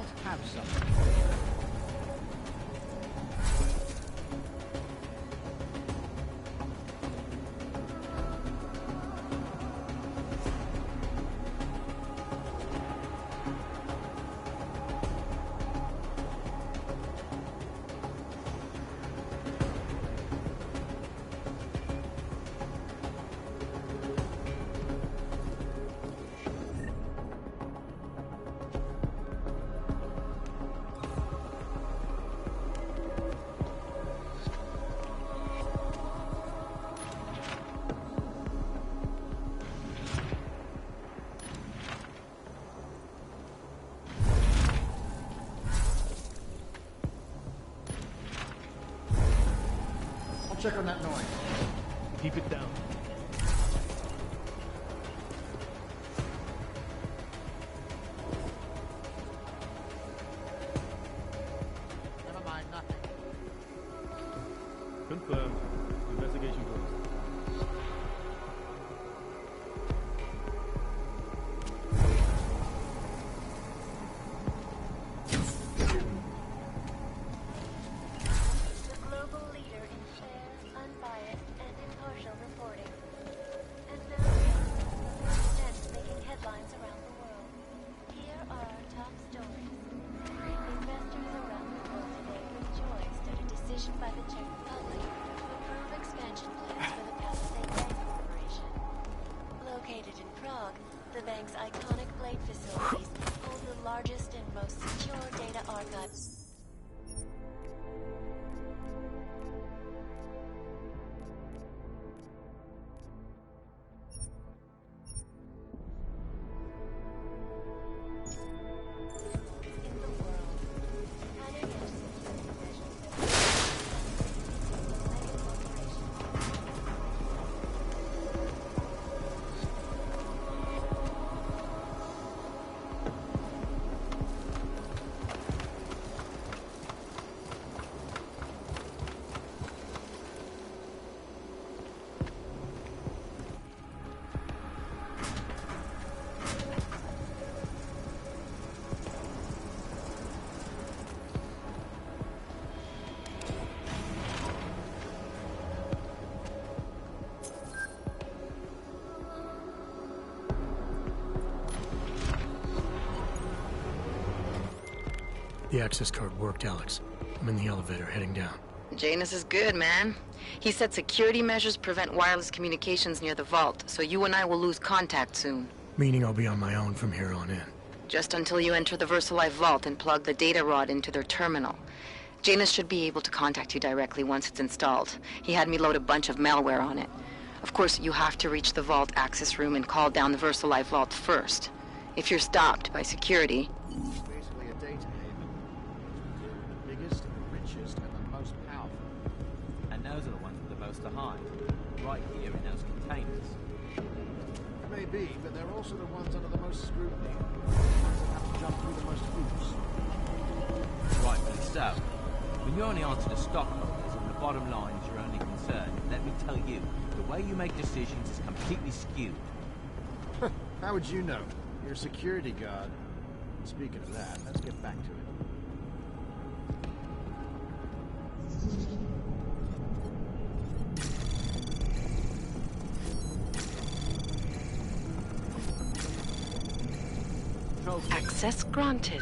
might have something. Check on that noise. Keep it down. Never mind, nothing. Confirmed. Investigation closed. The bank's iconic blade facilities hold the largest and most secure data archives. The access card worked, Alex. I'm in the elevator, heading down. Janus is good, man. He said security measures prevent wireless communications near the vault, so you and I will lose contact soon. Meaning I'll be on my own from here on in. Just until you enter the VersaLife vault and plug the data rod into their terminal. Janus should be able to contact you directly once it's installed. He had me load a bunch of malware on it. Of course, you have to reach the vault access room and call down the VersaLife vault first. If you're stopped by security... Basically a data haven. The biggest, the richest, and the most powerful. And those are the ones with the most to hide. Right here in those containers. Maybe, but they're also the ones under the most scrutiny. The ones that have to jump through the most hoops. Rightfully so. When you only answer the stockholders and the bottom line is your only concern, let me tell you, the way you make decisions is completely skewed. How would you know? You're a security guard. Speaking of that, let's get back to it. Access granted.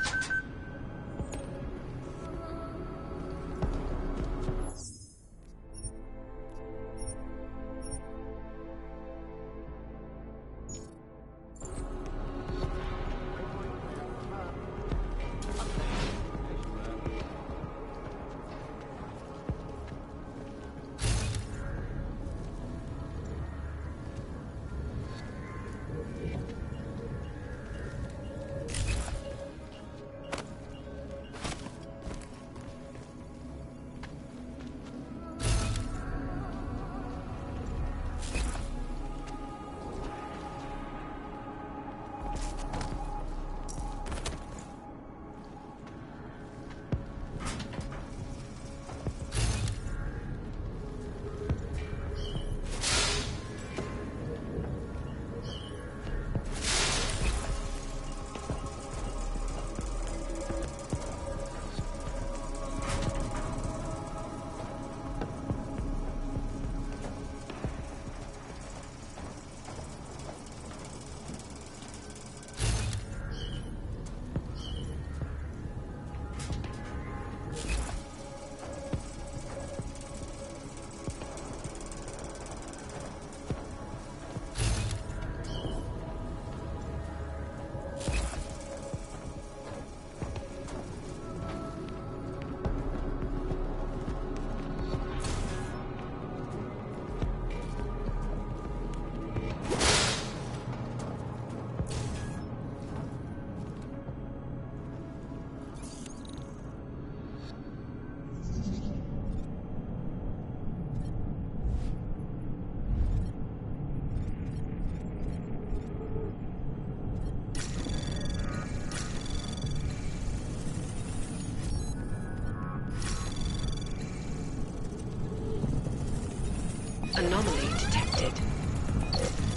Anomaly detected.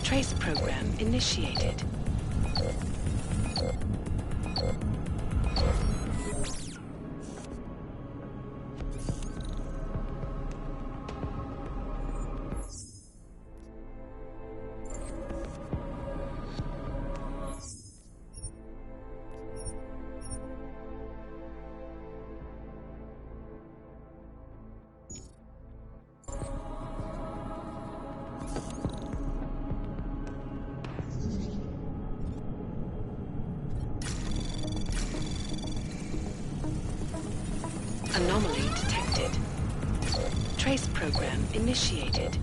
Trace program initiated. Anomaly detected. Trace program initiated.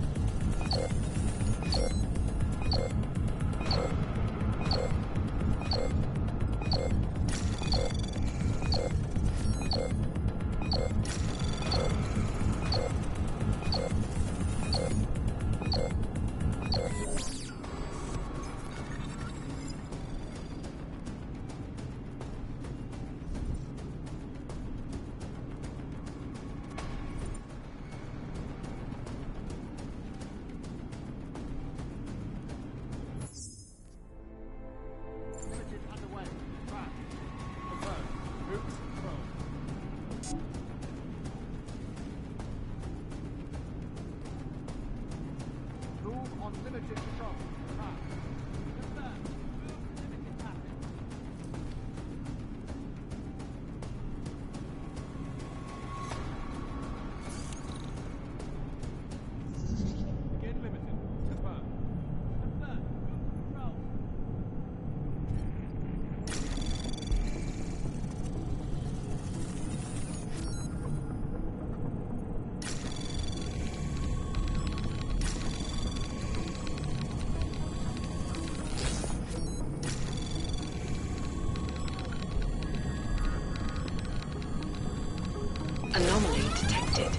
Anomaly detected.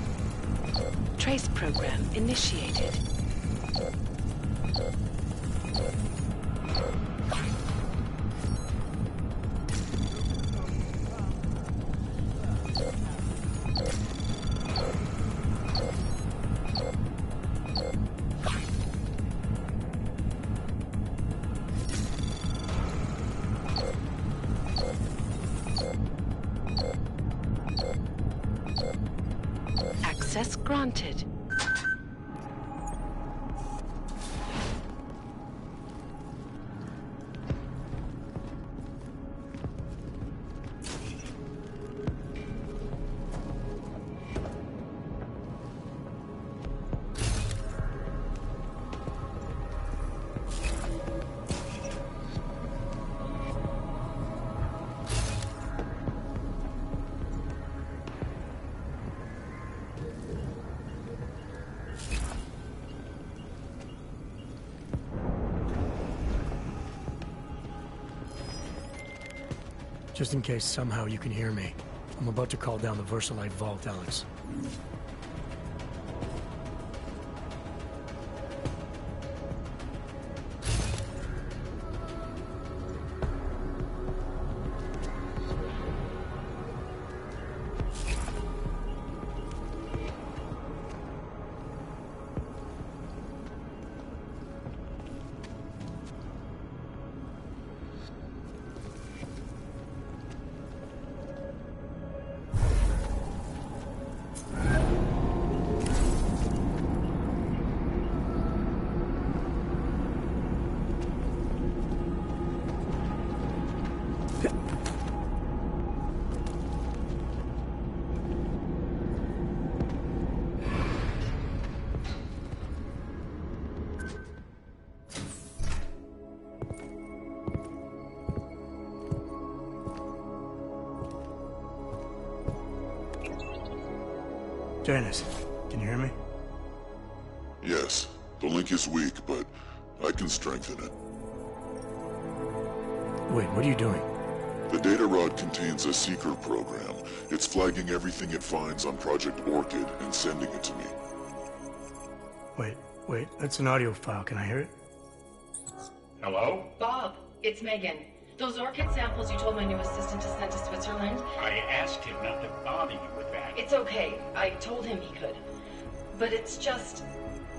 Trace program initiated. Access granted. Just in case somehow you can hear me, I'm about to call down the Versalite vault, Alex. Janice, can you hear me? Yes. The link is weak, but I can strengthen it. Wait, what are you doing? The data rod contains a seeker program. It's flagging everything it finds on Project Orchid and sending it to me. Wait, that's an audio file. Can I hear it? Hello? Bob, it's Megan. Those orchid samples you told my new assistant to send to Switzerland? I asked him not to bother you with that. It's okay. I told him he could. But it's just...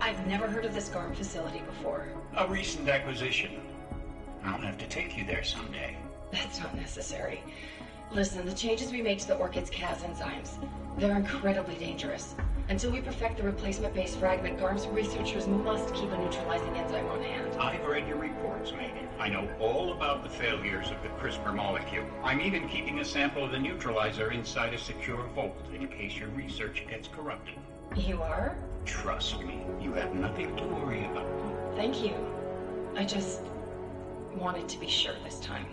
I've never heard of this GARM facility before. A recent acquisition. I'll have to take you there someday. That's not necessary. Listen, the changes we made to the Orchid's Cas enzymes, they're incredibly dangerous. Until we perfect the replacement-based fragment, GARM's researchers must keep a neutralizing enzyme on hand. I've read your reports, Megan. I know all about the failures of the CRISPR molecule. I'm even keeping a sample of the neutralizer inside a secure vault in case your research gets corrupted. You are? Trust me, you have nothing to worry about. Thank you. I just wanted to be sure this time.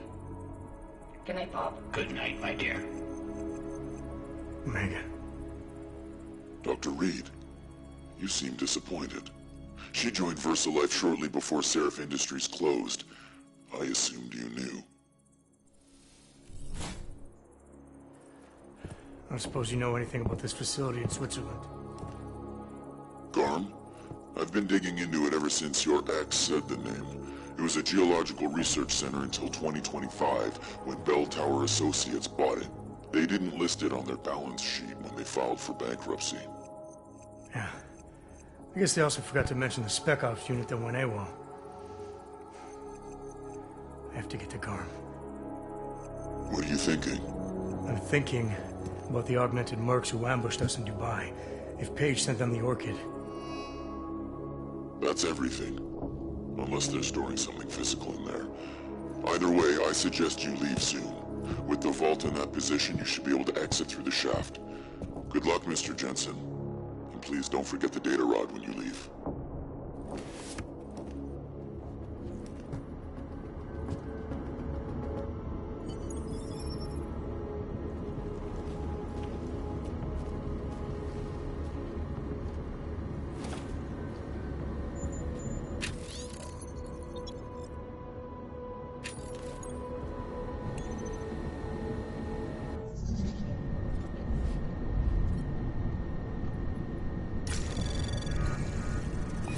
Good night, Bob. Good night, my dear. Megan. Dr. Reed, you seem disappointed. She joined VersaLife shortly before Seraph Industries closed. I assumed you knew. I don't suppose you know anything about this facility in Switzerland. GARM? I've been digging into it ever since your ex said the name. It was a geological research center until 2025, when Bell Tower Associates bought it. They didn't list it on their balance sheet when they filed for bankruptcy. Yeah. I guess they also forgot to mention the Spec Ops unit that went AWOL. I have to get to GARM. What are you thinking? I'm thinking about the augmented mercs who ambushed us in Dubai. If Paige sent them the Orchid. That's everything. Unless they're storing something physical in there. Either way, I suggest you leave soon. With the vault in that position, you should be able to exit through the shaft. Good luck, Mr. Jensen. And please don't forget the data rod when you leave.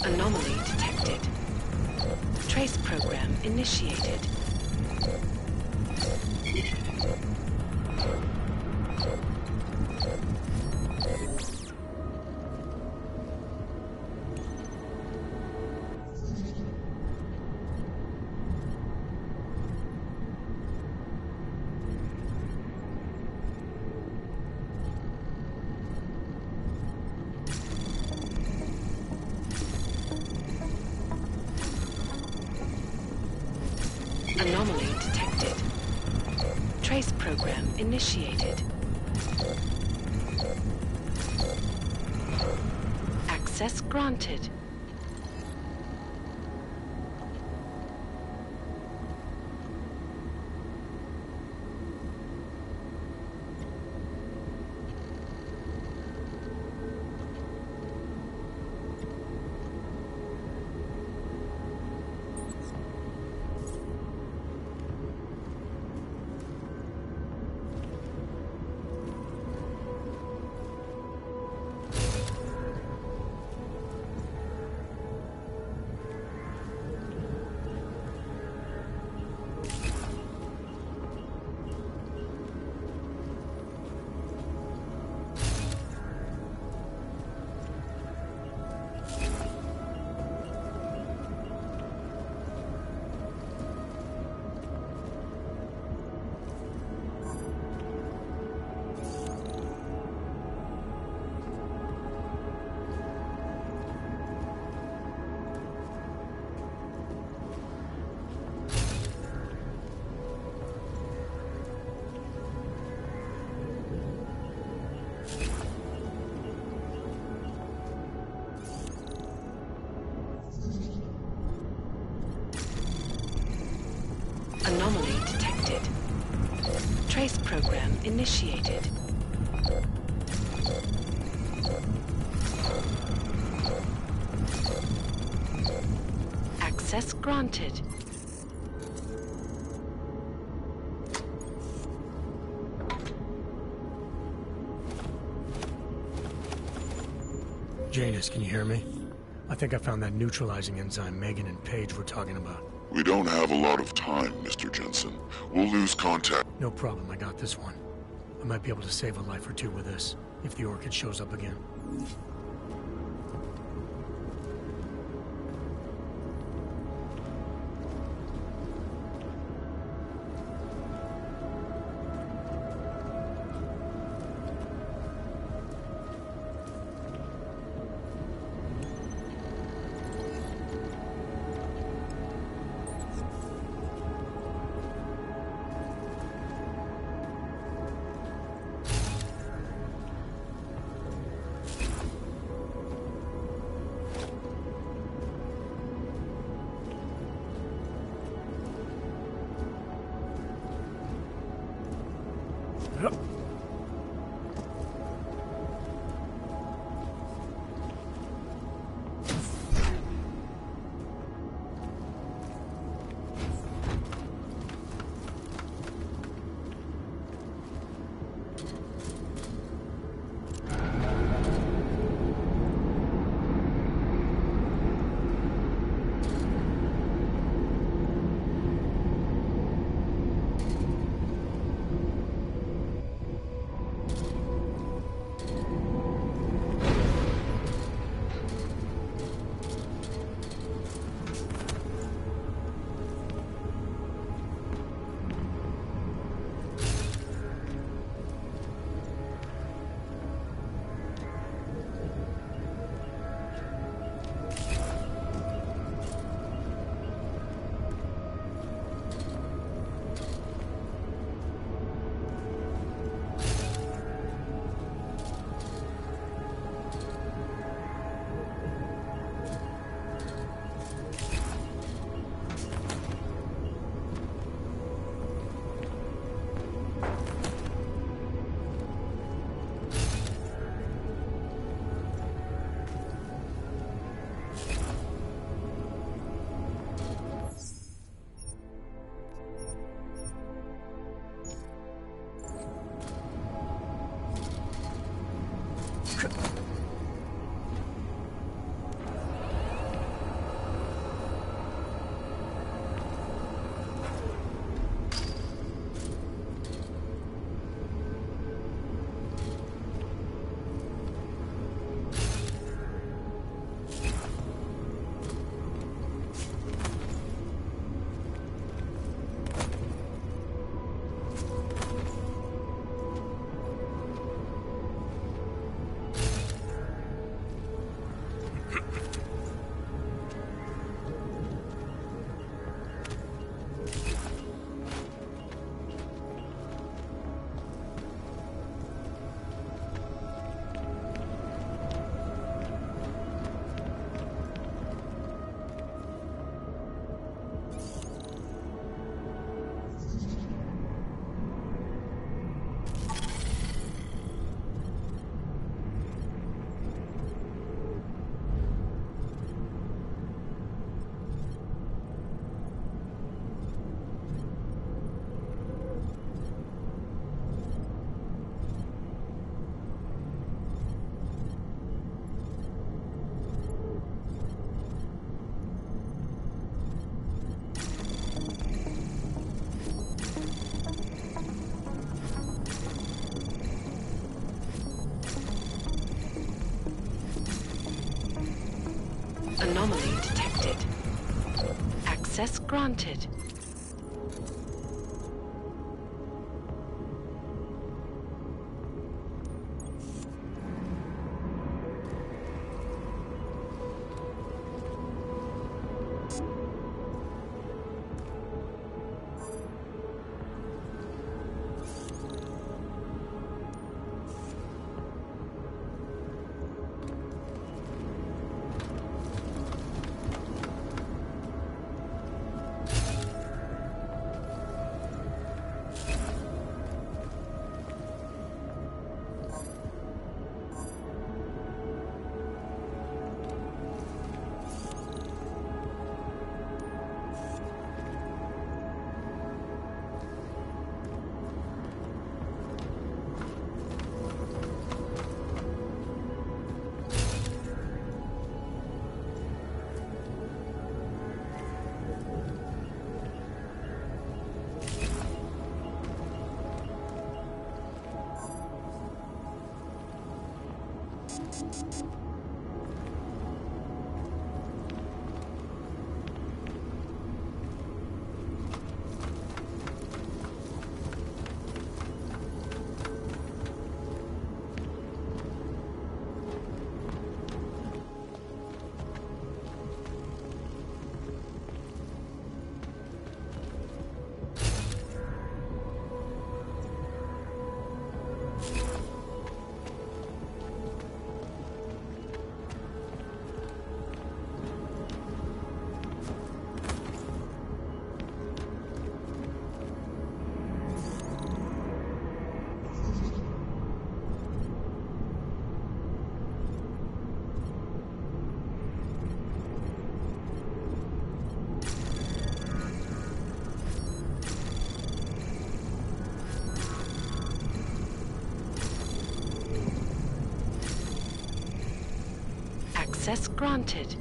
Anomaly detected. Trace program initiated. Anomaly detected. Trace program initiated. Access granted. Anomaly detected. Trace program initiated. Access granted. Janus, can you hear me? I think I found that neutralizing enzyme Megan and Paige were talking about. We don't have a lot of time, Mr. Jensen. We'll lose contact. No problem, I got this one. I might be able to save a life or two with this, if the Orchid shows up again. detected. Access granted. Access granted.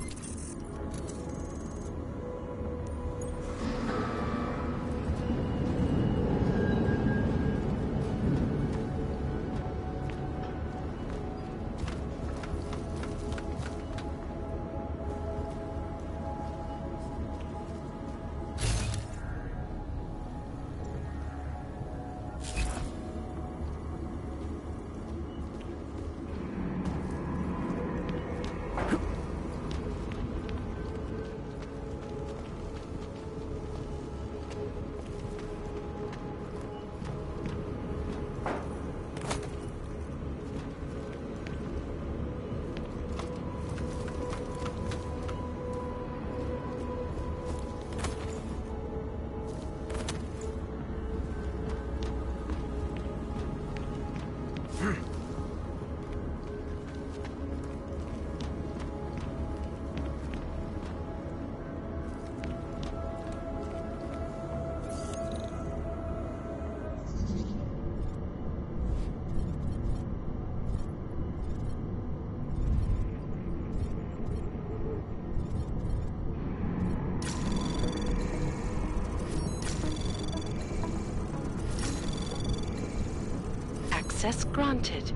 Access granted.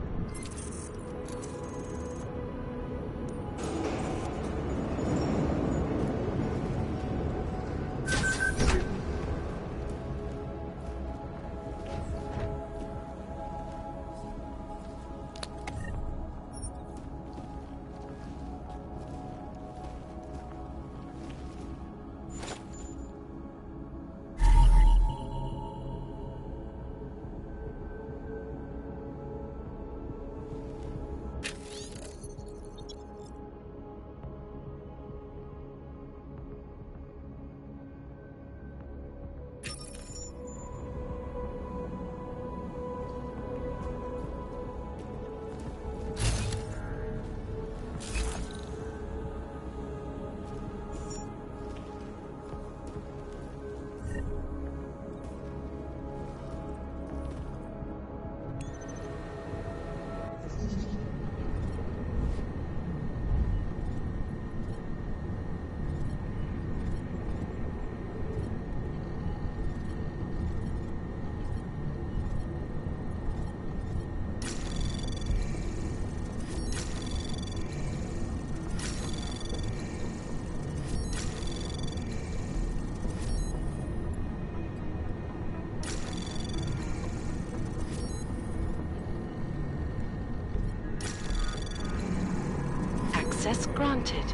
granted.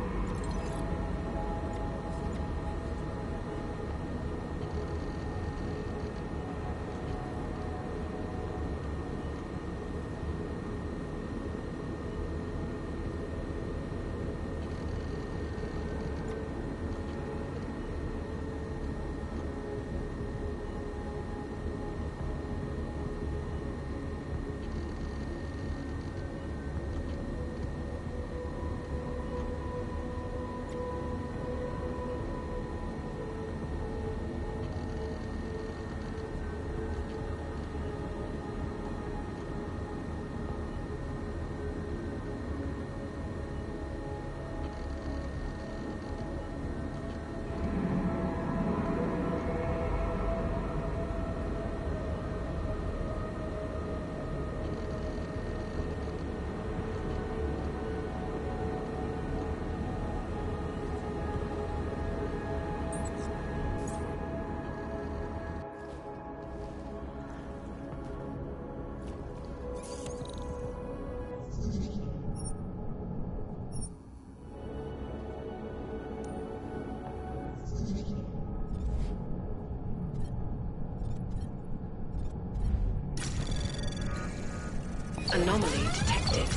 Anomaly detected.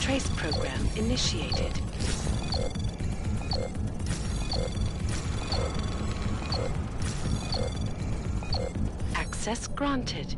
Trace program initiated. Access granted.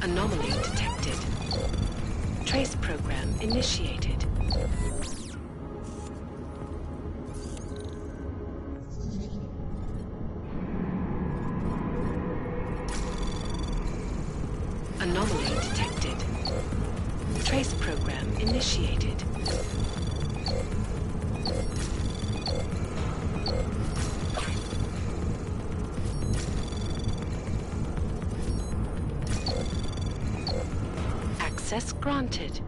Anomaly detected. Trace program initiated. Anomaly detected. Trace program initiated. Access granted.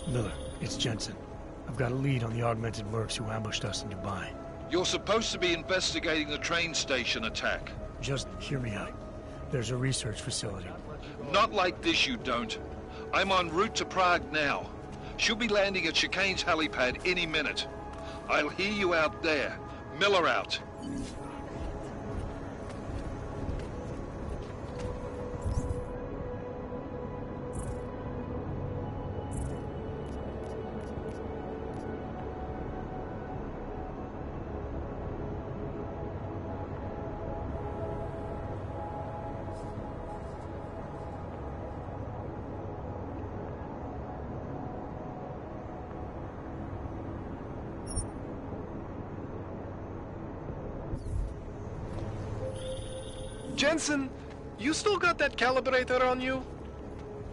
Miller, it's Jensen. I've got a lead on the augmented mercs who ambushed us in Dubai. You're supposed to be investigating the train station attack. Just hear me out. There's a research facility. Not like this, you don't. I'm en route to Prague now. She'll be landing at Chicane's helipad any minute. I'll hear you out there. Miller out. Jensen, you still got that calibrator on you?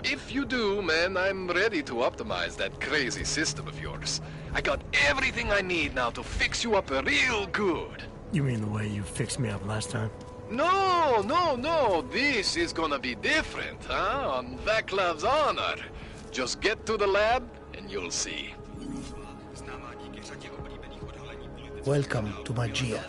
If you do, man, I'm ready to optimize that crazy system of yours. I got everything I need now to fix you up real good. You mean the way you fixed me up last time? No, no, no. This is gonna be different, huh? On Vaclav's honor. Just get to the lab and you'll see. Welcome to Magia.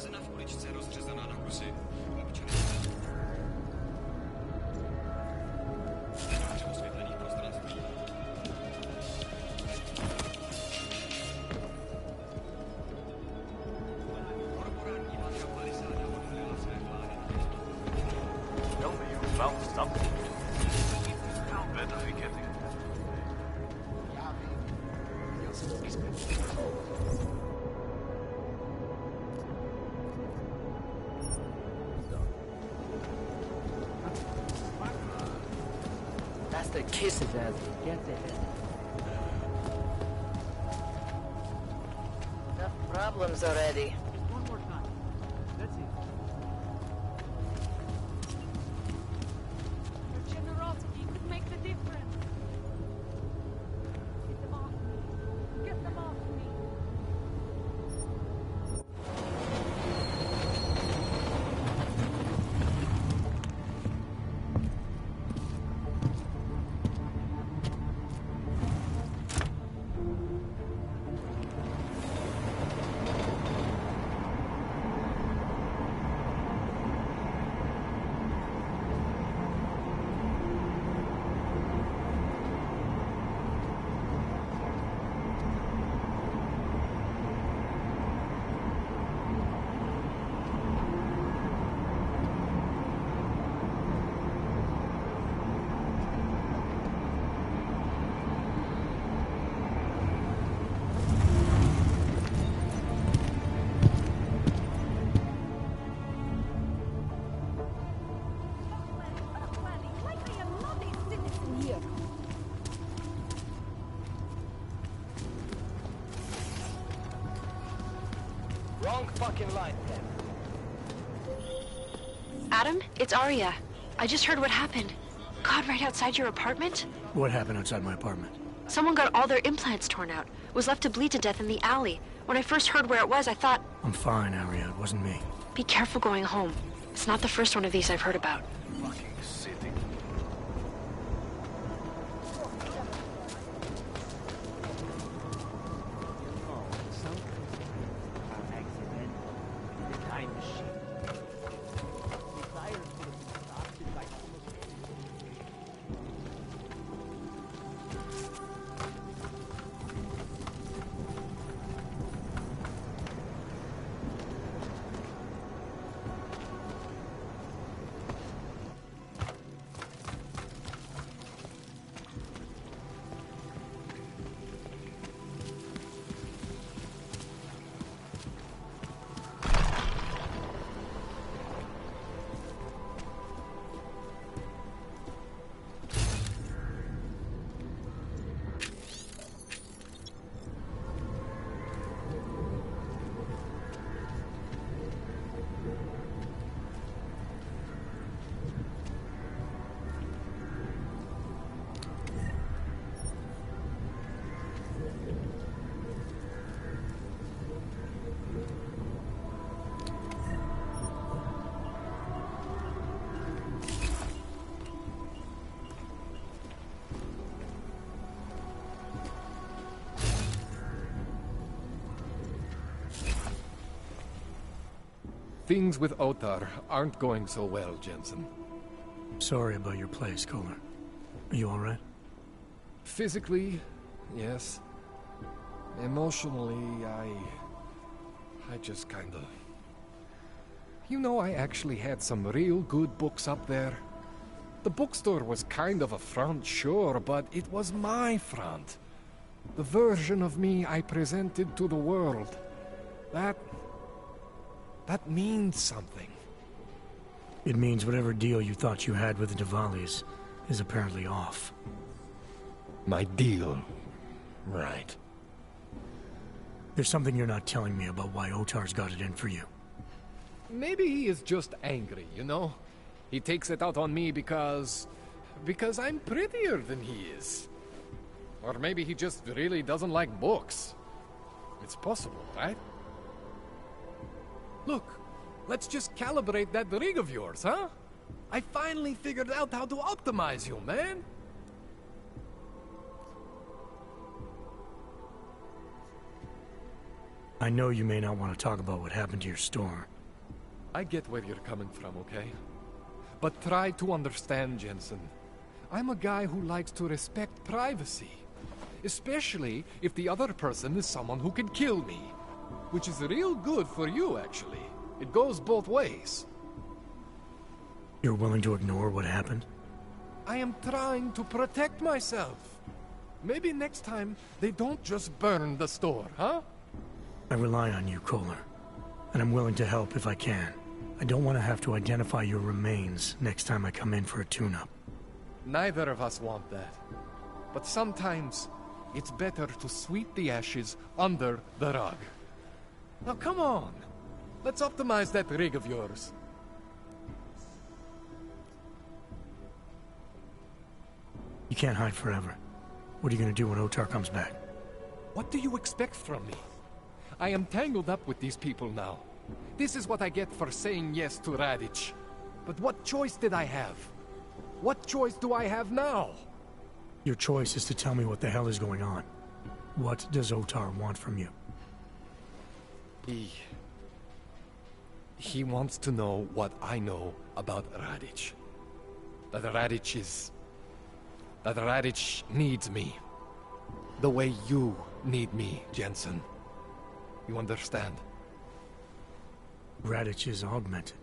That's the kisses as we get there. Enough problems already. One more time. That's it. Your generosity could make the difference. Get them off me. Get them off me. Wrong fucking line, then. Adam, it's Arya. I just heard what happened. God, right outside your apartment? What happened outside my apartment? Someone got all their implants torn out. Was left to bleed to death in the alley. When I first heard where it was, I thought... I'm fine, Arya. It wasn't me. Be careful going home. It's not the first one of these I've heard about. Fucking city. Time machine. Things with Otar aren't going so well, Jensen. Sorry about your place, Kohler. Are you alright? Physically, yes. Emotionally, I just kinda... You know, I actually had some real good books up there. The bookstore was kind of a front, sure, but it was my front. The version of me I presented to the world. That means something. It means whatever deal you thought you had with the Diwalis is apparently off. My deal? Right. There's something you're not telling me about why Otar's got it in for you. Maybe he is just angry, you know? He takes it out on me because I'm prettier than he is. Or maybe he just really doesn't like books. It's possible, right? Look, let's just calibrate that rig of yours, huh? I finally figured out how to optimize you, man. I know you may not want to talk about what happened to your store. I get where you're coming from, okay? But try to understand, Jensen. I'm a guy who likes to respect privacy. Especially if the other person is someone who can kill me. Which is real good for you, actually. It goes both ways. You're willing to ignore what happened? I am trying to protect myself. Maybe next time they don't just burn the store, huh? I rely on you, Kohler. And I'm willing to help if I can. I don't want to have to identify your remains next time I come in for a tune-up. Neither of us want that. But sometimes, it's better to sweep the ashes under the rug. Now come on! Let's optimize that rig of yours. You can't hide forever. What are you gonna do when Otar comes back? What do you expect from me? I am tangled up with these people now. This is what I get for saying yes to Radic. But what choice did I have? What choice do I have now? Your choice is to tell me what the hell is going on. What does Otar want from you? He wants to know what I know about Radic. That Radic needs me. The way you need me, Jensen. You understand? Radic is augmented.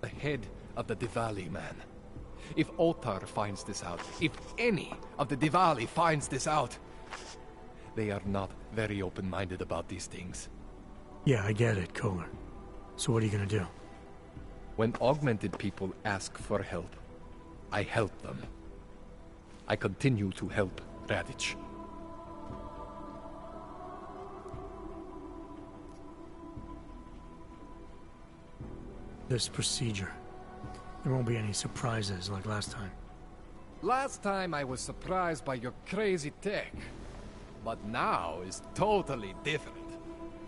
The head of the Diwali, man. If Otar finds this out, if any of the Diwali finds this out, they are not very open-minded about these things. Yeah, I get it, Kohler. So what are you gonna do? When augmented people ask for help, I help them. I continue to help Radic. This procedure. There won't be any surprises like last time. Last time I was surprised by your crazy tech. But now is totally different.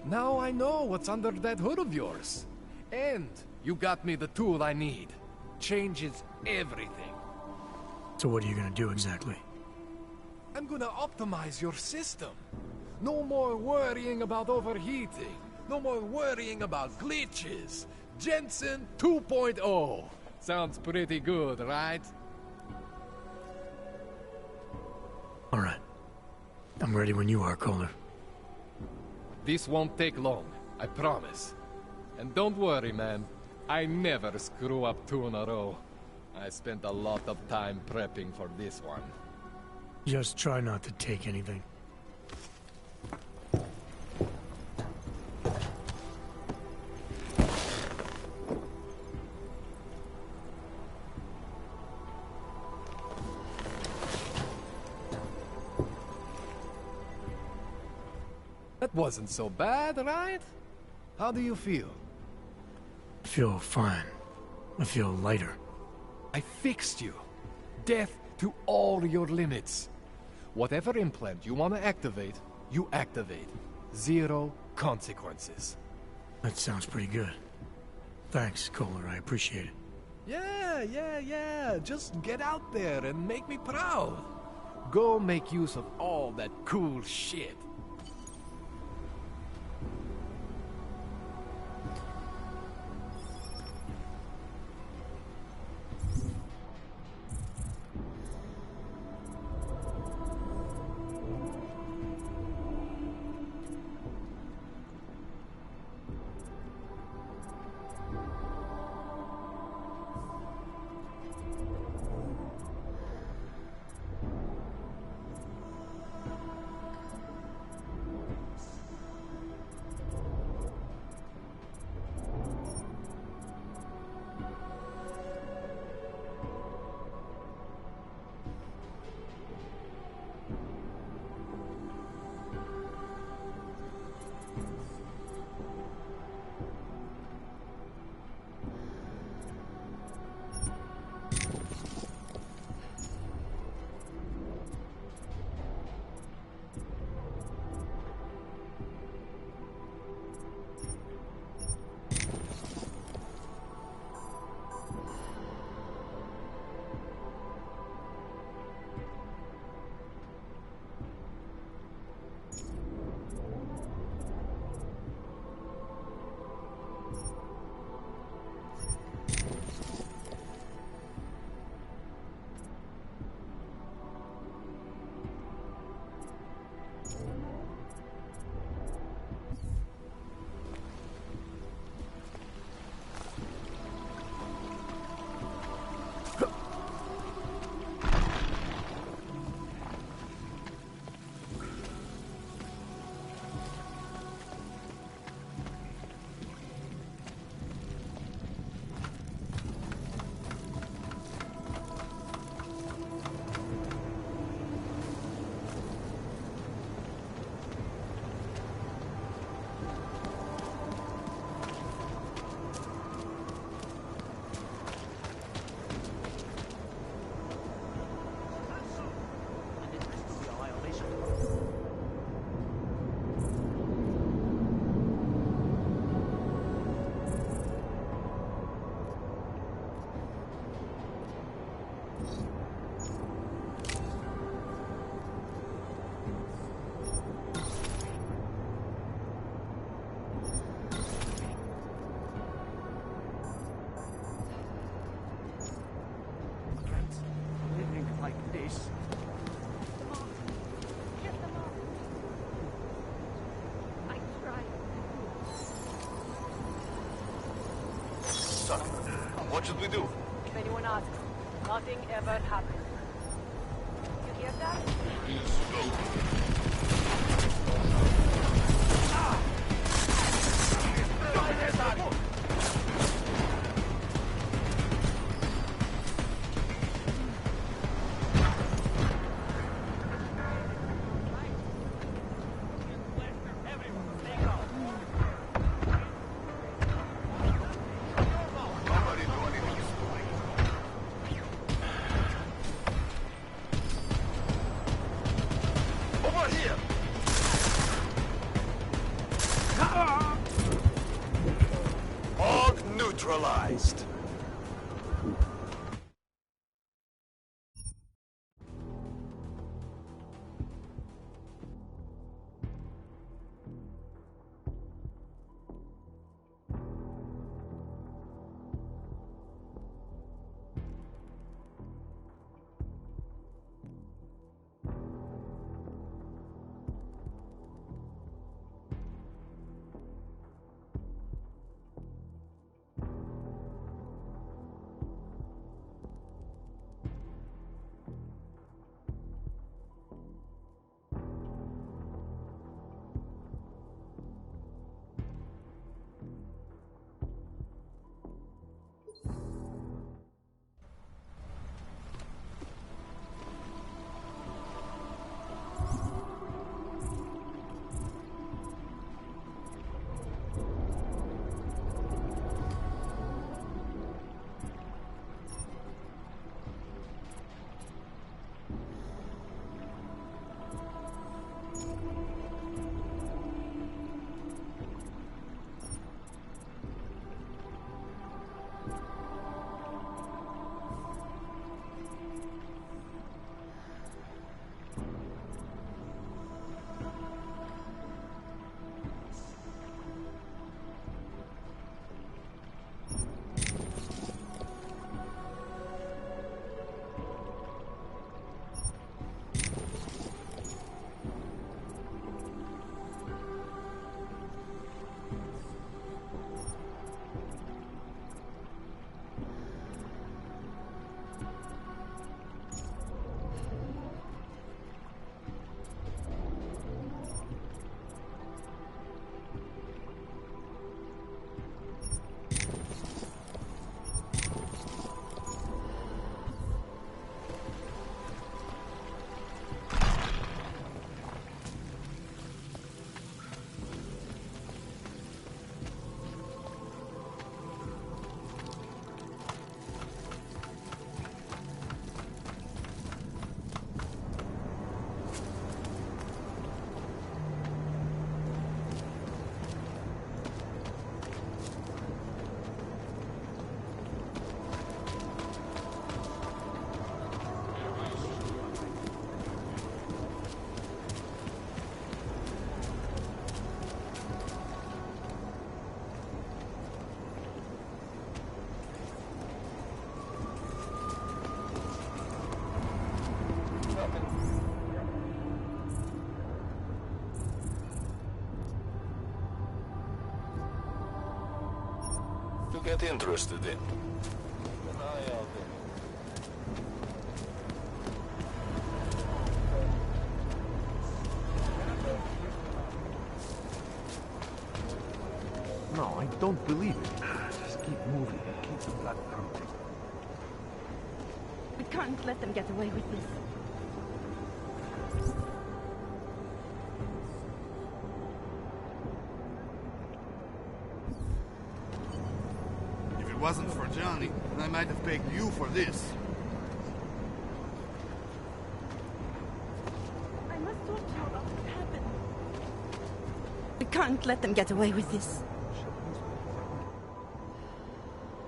Now I know what's under that hood of yours. And you got me the tool I need. Changes everything. So what are you gonna do exactly? I'm gonna optimize your system. No more worrying about overheating. No more worrying about glitches. Jensen 2.0. Sounds pretty good, right? Alright. I'm ready when you are, Kohler. This won't take long, I promise. And don't worry, man. I never screw up 2 in a row. I spent a lot of time prepping for this one. Just try not to take anything. That wasn't so bad, right? How do you feel? I feel fine. I feel lighter. I fixed you. Death to all your limits. Whatever implant you want to activate, you activate. 0 consequences. That sounds pretty good. Thanks, Kohler. I appreciate it. Yeah. Just get out there and make me proud. Go make use of all that cool shit. Living like this. Get them off. I tried. Son, what should we do? If anyone asks, nothing ever happens. You hear that? Neutralized. To get interested in. No, I don't believe it. Just keep moving and keep the blood pumping. We can't let them get away with this. If it wasn't for Johnny, I might have pegged you for this. I must talk to you about what happened. We can't let them get away with this.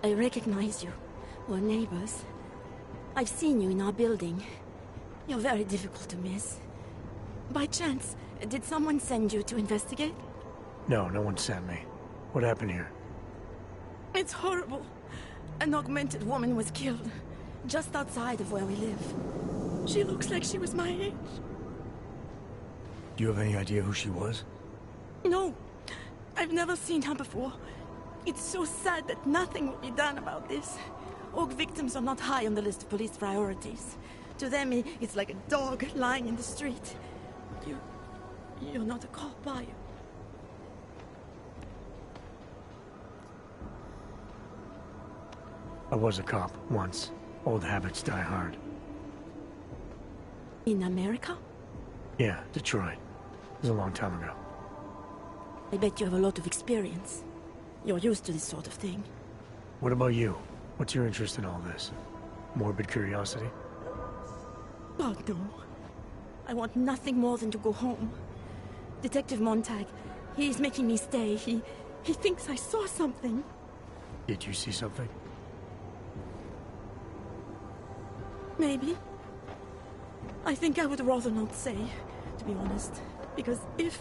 I recognize you. We're neighbors. I've seen you in our building. You're very difficult to miss. By chance, did someone send you to investigate? No, no one sent me. What happened here? It's horrible. An augmented woman was killed, just outside of where we live. She looks like she was my age. Do you have any idea who she was? No, I've never seen her before. It's so sad that nothing will be done about this. Aug victims are not high on the list of police priorities. To them, it's like a dog lying in the street. You're not a cop, are you? I was a cop, once. Old habits die hard. In America? Yeah, Detroit. It was a long time ago. I bet you have a lot of experience. You're used to this sort of thing. What about you? What's your interest in all this? Morbid curiosity? God, no. I want nothing more than to go home. Detective Montag, he's making me stay. He thinks I saw something. Did you see something? Maybe. I think I would rather not say, to be honest. Because if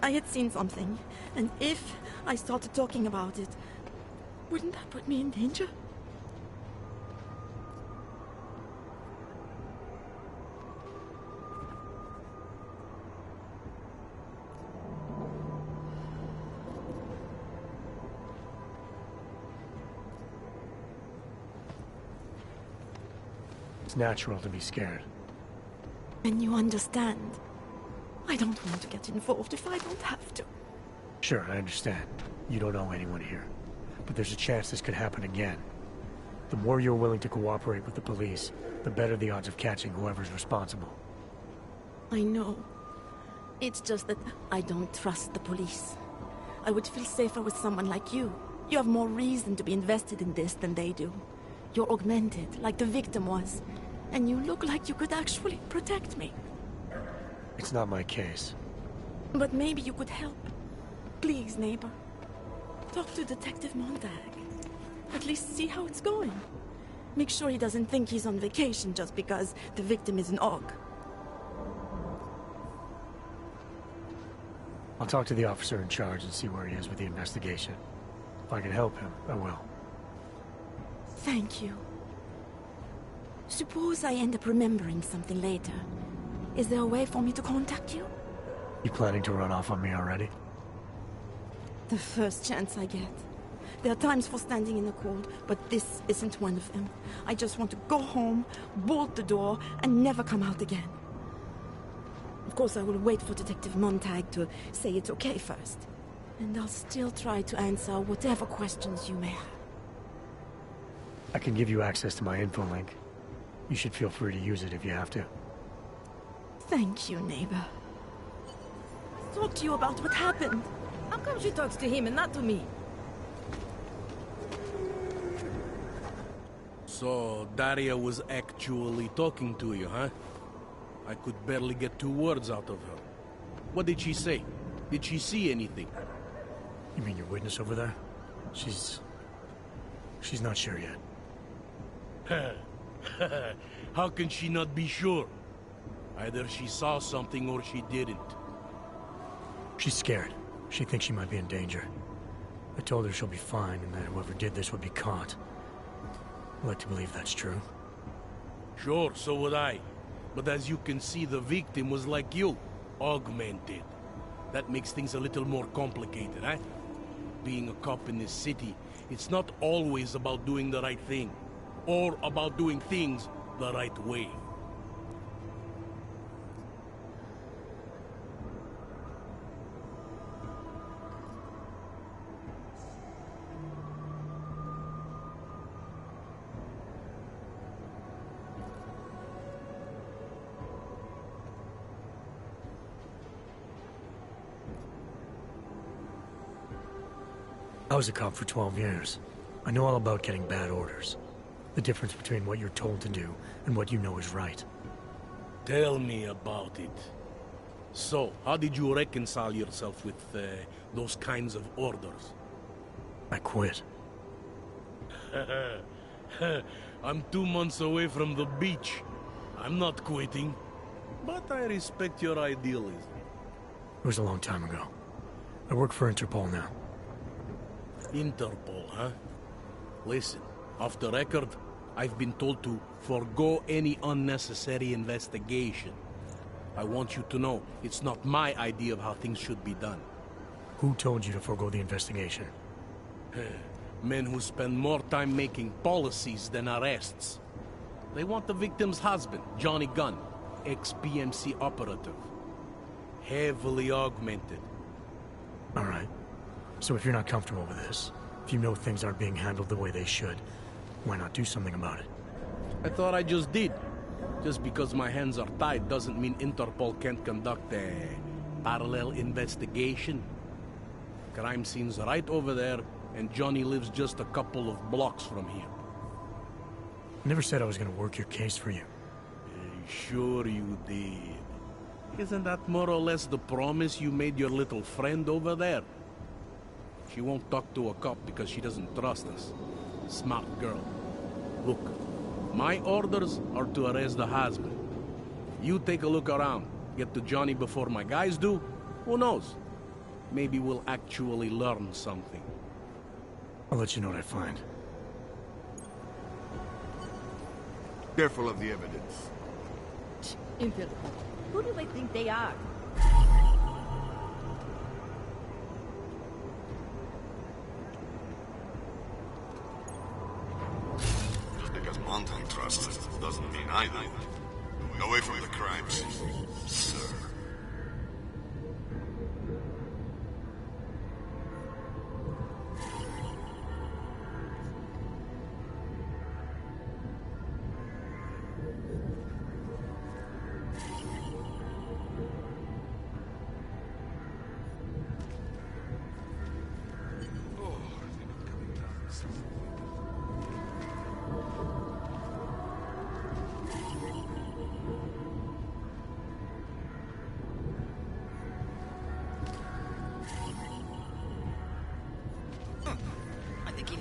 I had seen something, and if I started talking about it, wouldn't that put me in danger? It's natural to be scared. And you understand. I don't want to get involved if I don't have to. Sure, I understand. You don't know anyone here. But there's a chance this could happen again. The more you're willing to cooperate with the police, the better the odds of catching whoever's responsible. I know. It's just that I don't trust the police. I would feel safer with someone like you. You have more reason to be invested in this than they do. You're augmented, like the victim was. And you look like you could actually protect me. It's not my case. But maybe you could help. Please, neighbor. Talk to Detective Montag. At least see how it's going. Make sure he doesn't think he's on vacation just because the victim is an aug. I'll talk to the officer in charge and see where he is with the investigation. If I can help him, I will. Thank you. Suppose I end up remembering something later. Is there a way for me to contact you? You planning to run off on me already? The first chance I get. There are times for standing in the cold, but this isn't one of them. I just want to go home, bolt the door, and never come out again. Of course, I will wait for Detective Montag to say it's okay first. And I'll still try to answer whatever questions you may have. I can give you access to my info link. You should feel free to use it if you have to. Thank you, neighbor. Talk to you about what happened. How come she talks to him and not to me? So, Daria was actually talking to you, huh? I could barely get 2 words out of her. What did she say? Did she see anything? You mean your witness over there? She's not sure yet. How can she not be sure? Either she saw something or she didn't. She's scared. She thinks she might be in danger. I told her she'll be fine and that whoever did this would be caught. I like to believe that's true. Sure, so would I. But as you can see, the victim was like you, augmented. That makes things a little more complicated, eh? Being a cop in this city, it's not always about doing the right thing, or about doing things the right way. I was a cop for 12 years. I know all about getting bad orders. The difference between what you're told to do and what you know is right. Tell me about it. So, how did you reconcile yourself with those kinds of orders? I quit. I'm 2 months away from the beach. I'm not quitting. But I respect your idealism. It was a long time ago. I work for Interpol now. Interpol, huh? Listen, off the record, I've been told to forgo any unnecessary investigation. I want you to know, it's not my idea of how things should be done. Who told you to forego the investigation? Men who spend more time making policies than arrests. They want the victim's husband, Johnny Gunn, ex-PMC operative. Heavily augmented. All right. So if you're not comfortable with this, if you know things aren't being handled the way they should, why not do something about it? I thought I just did. Just because my hands are tied doesn't mean Interpol can't conduct a parallel investigation. Crime scene's right over there, and Johnny lives just a couple of blocks from here. I never said I was gonna work your case for you. Sure you did. Isn't that more or less the promise you made your little friend over there? She won't talk to a cop because she doesn't trust us. Smart girl. Look, my orders are to arrest the husband. You take a look around. Get to Johnny before my guys do. Who knows? Maybe we'll actually learn something. I'll let you know what I find. Careful of the evidence. Interpol. Who do they think they are? Just because Montan trusts us doesn't mean I do. Away from the crimes, sir.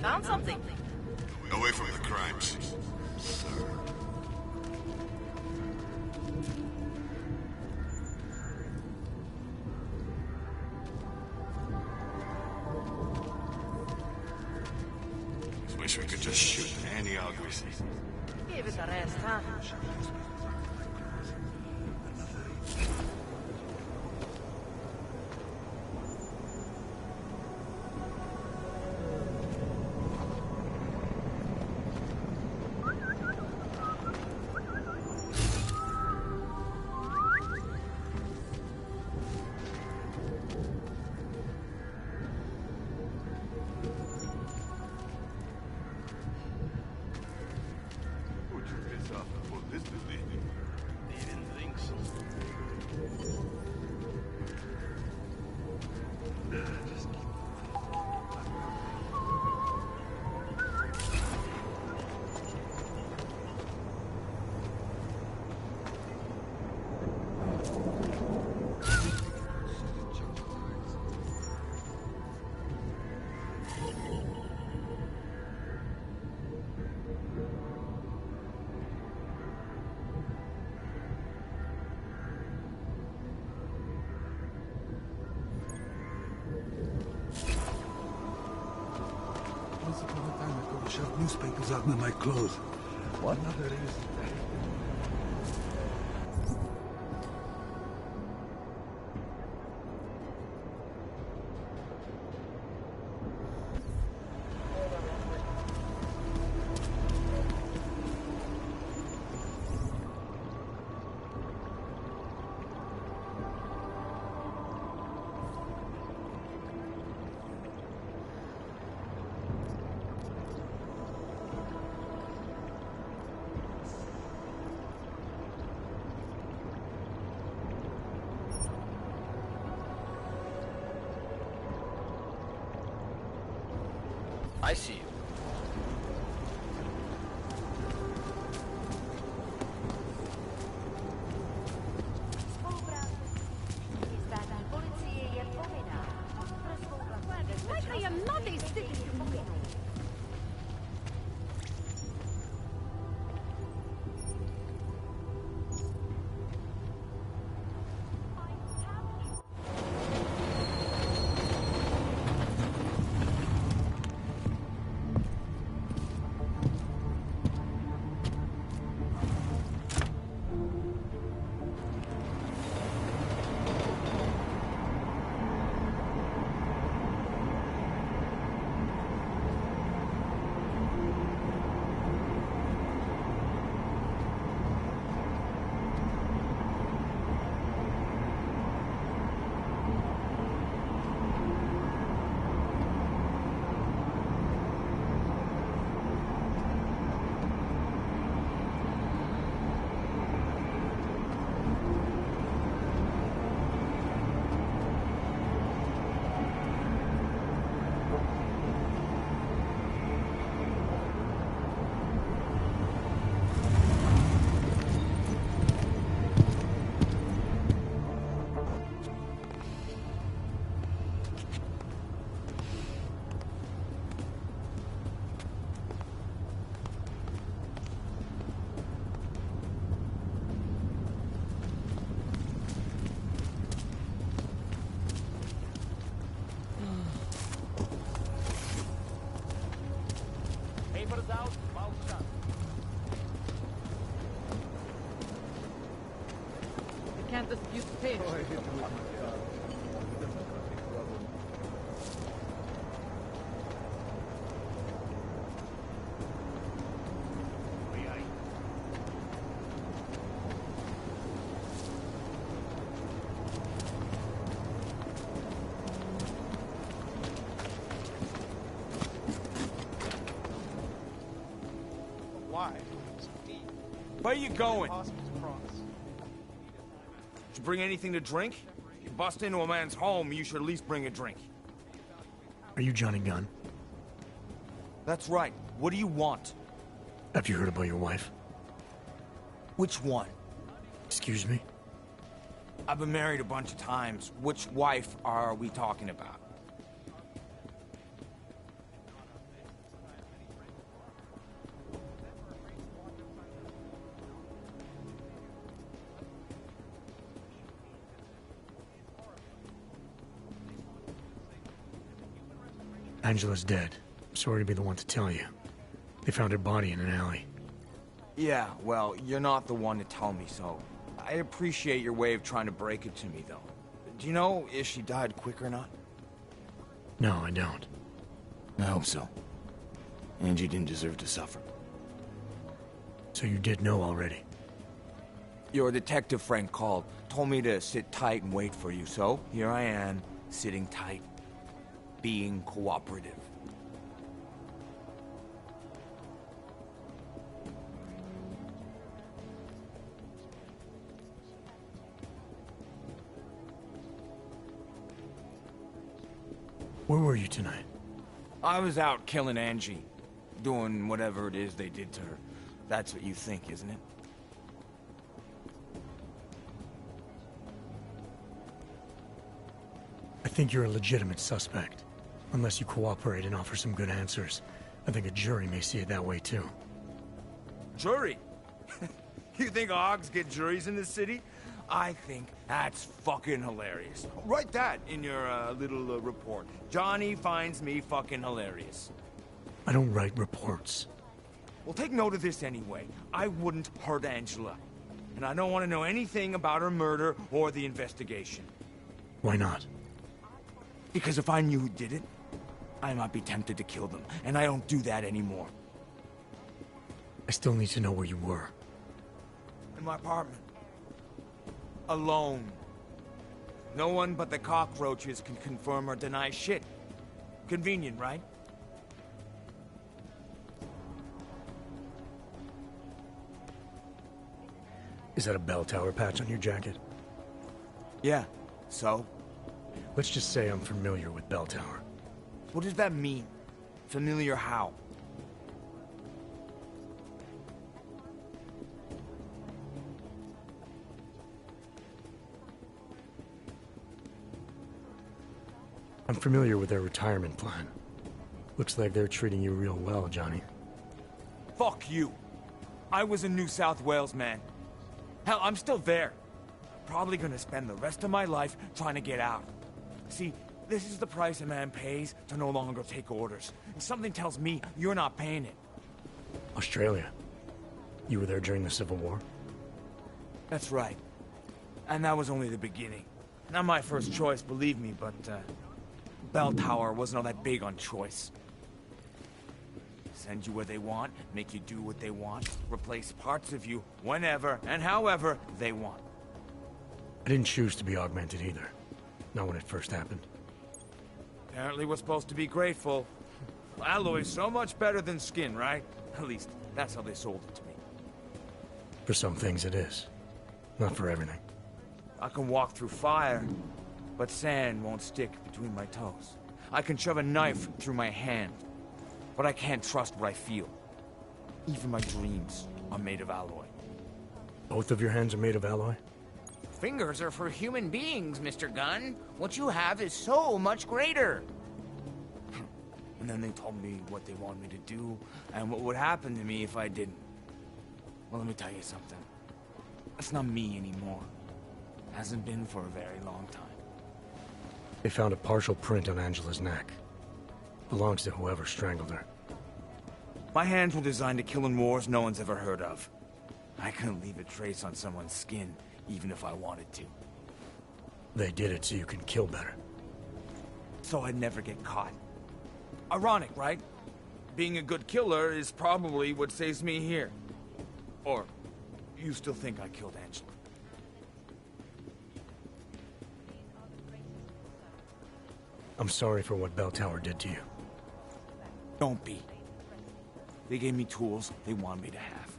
Found something. Away from the crimes, sir. Wish we could just shoot any outreach. Give it a rest, huh? Once upon a time, I could shove newspapers out of my clothes. What? Another reason. I see you. can't dispute taste. Why? Where you going? Did you bring anything to drink? You bust into a man's home, you should at least bring a drink. Are you Johnny Gunn? That's right. What do you want? Have you heard about your wife? Which one? Excuse me? I've been married a bunch of times. Which wife are we talking about? Angela's dead. Sorry to be the one to tell you. They found her body in an alley. Yeah, well, you're not the one to tell me so. I appreciate your way of trying to break it to me, though. Do you know if she died quick or not? No, I don't. I hope so. Angie didn't deserve to suffer. So you did know already? Your detective friend called, told me to sit tight and wait for you, so here I am, sitting tight, being cooperative. Where were you tonight? I was out killing Angie, doing whatever it is they did to her. That's what you think, isn't it? I think you're a legitimate suspect. Unless you cooperate and offer some good answers. I think a jury may see it that way too. Jury? You think Ogs get juries in this city? I think that's fucking hilarious. Write that in your little report. Johnny finds me fucking hilarious. I don't write reports. Well, take note of this anyway. I wouldn't hurt Angela. And I don't want to know anything about her murder or the investigation. Why not? Because if I knew who did it, I might be tempted to kill them. And I don't do that anymore. I still need to know where you were. In my apartment. Alone. No one but the cockroaches can confirm or deny shit. Convenient, right? Is that a bell tower patch on your jacket? Yeah. So? Let's just say I'm familiar with bell tower. What does that mean? Familiar how? I'm familiar with their retirement plan. Looks like they're treating you real well, Johnny. Fuck you. I was in New South Wales, man. Hell, I'm still there. Probably gonna spend the rest of my life trying to get out. See, this is the price a man pays to no longer take orders. And something tells me you're not paying it. Australia. You were there during the Civil War? That's right. And that was only the beginning. Not my first choice, believe me, but, Bell Tower wasn't all that big on choice. Send you where they want, make you do what they want, replace parts of you whenever and however they want. I didn't choose to be augmented either. Not when it first happened. Apparently we're supposed to be grateful. Alloy's so much better than skin, right? At least, that's how they sold it to me. For some things it is. Not for everything. I can walk through fire, but sand won't stick between my toes. I can shove a knife through my hand, but I can't trust what I feel. Even my dreams are made of alloy. Both of your hands are made of alloy? Fingers are for human beings, Mr. Gunn. What you have is so much greater. And then they told me what they wanted me to do, and what would happen to me if I didn't. Well, let me tell you something. That's not me anymore. Hasn't been for a very long time. They found a partial print on Angela's neck. Belongs to whoever strangled her. My hands were designed to kill in wars no one's ever heard of. I couldn't leave a trace on someone's skin, even if I wanted to. They did it so you can kill better. So I'd never get caught. Ironic, right? Being a good killer is probably what saves me here. Or, you still think I killed Angela? I'm sorry for what Bell Tower did to you. Don't be. They gave me tools they wanted me to have.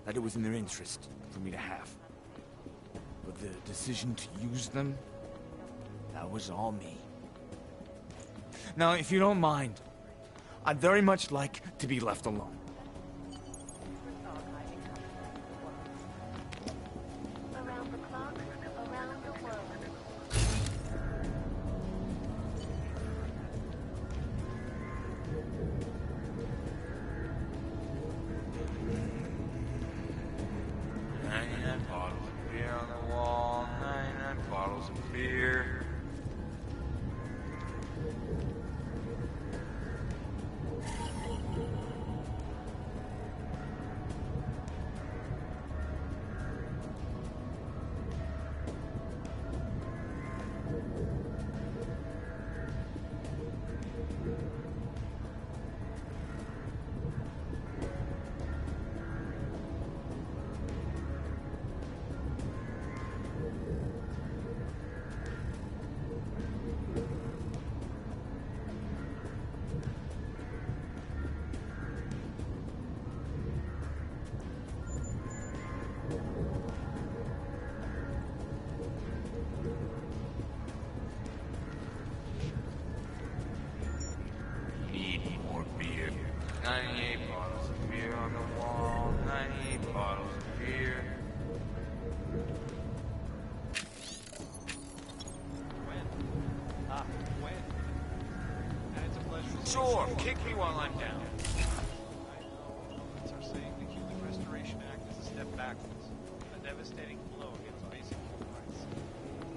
That it was in their interest for me to have. But the decision to use them, that was all me. Now, if you don't mind, I'd very much like to be left alone. Around the clock, around the world. Bottles of beer on the wall, 99 bottles of beer. Need more beer. 98 bottles of beer on the wall, 98 bottles of beer. When? And it's a pleasure. Sure, kick me while I'm down. Experts are saying the Human Restoration Act is a step backwards, a devastating blow against basic human rights.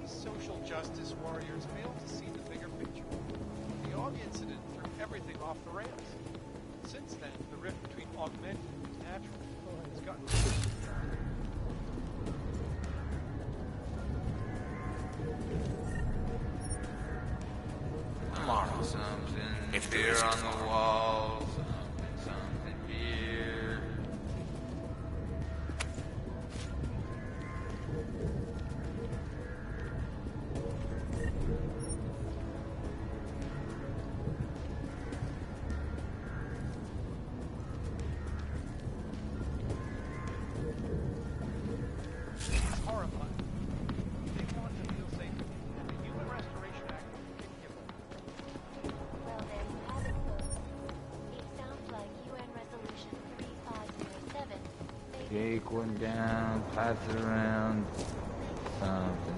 These social justice warriors fail to see the bigger picture. The Og incident threw everything off the rails. Since then, the rift between augmented and natural has gotten Tomorrow, something beer on the wall, something beer. It's horrifying. They want to feel safe, and the Human Restoration Act didn't give them. Well, there you have it, folks. It sounds like UN Resolution 3507 may Take one down, pass it around,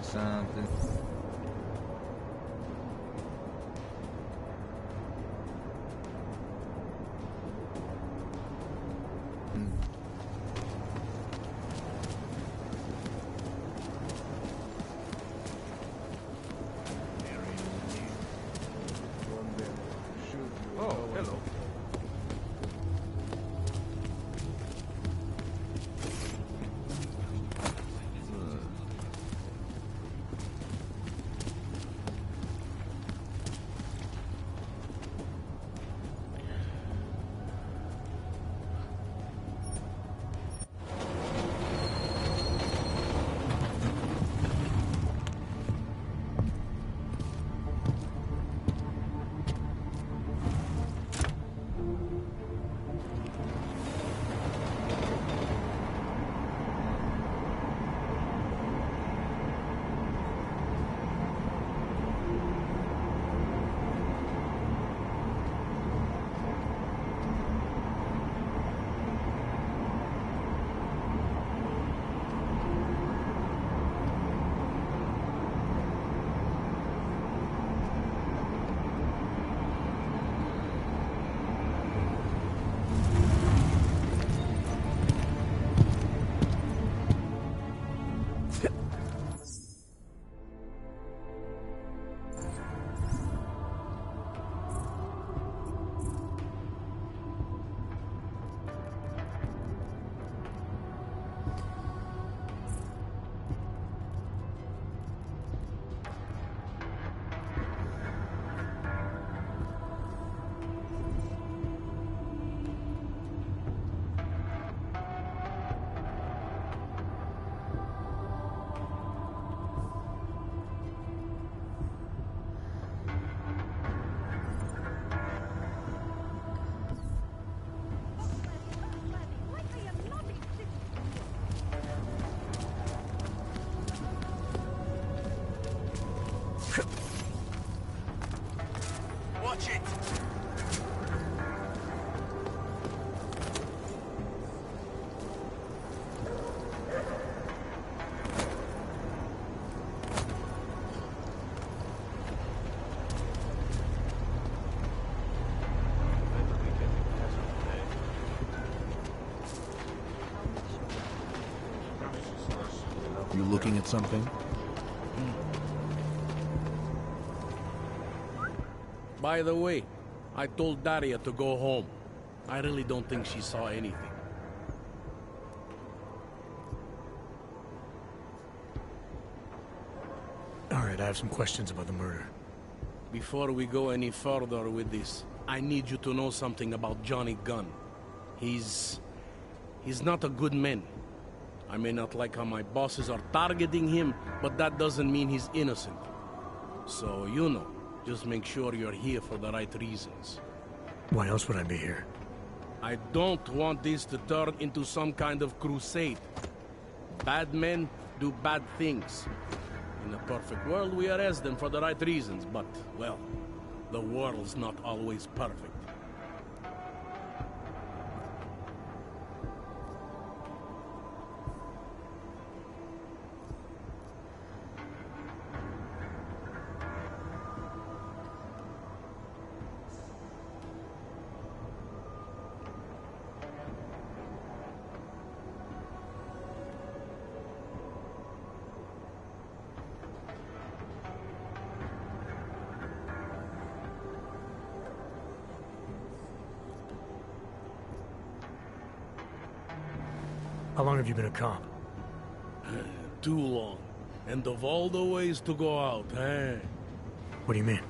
something. Oh, hello. You looking at something? By the way, I told Daria to go home. I really don't think she saw anything. Alright, I have some questions about the murder. Before we go any further with this, I need you to know something about Johnny Gunn. He's not a good man. I may not like how my bosses are targeting him, but that doesn't mean he's innocent. So, you know, just make sure you're here for the right reasons. Why else would I be here? I don't want this to turn into some kind of crusade. Bad men do bad things. In a perfect world, we arrest them for the right reasons, but, well, the world's not always perfect. How long have you been a cop? Too long. And of all the ways to go out, eh? What do you mean?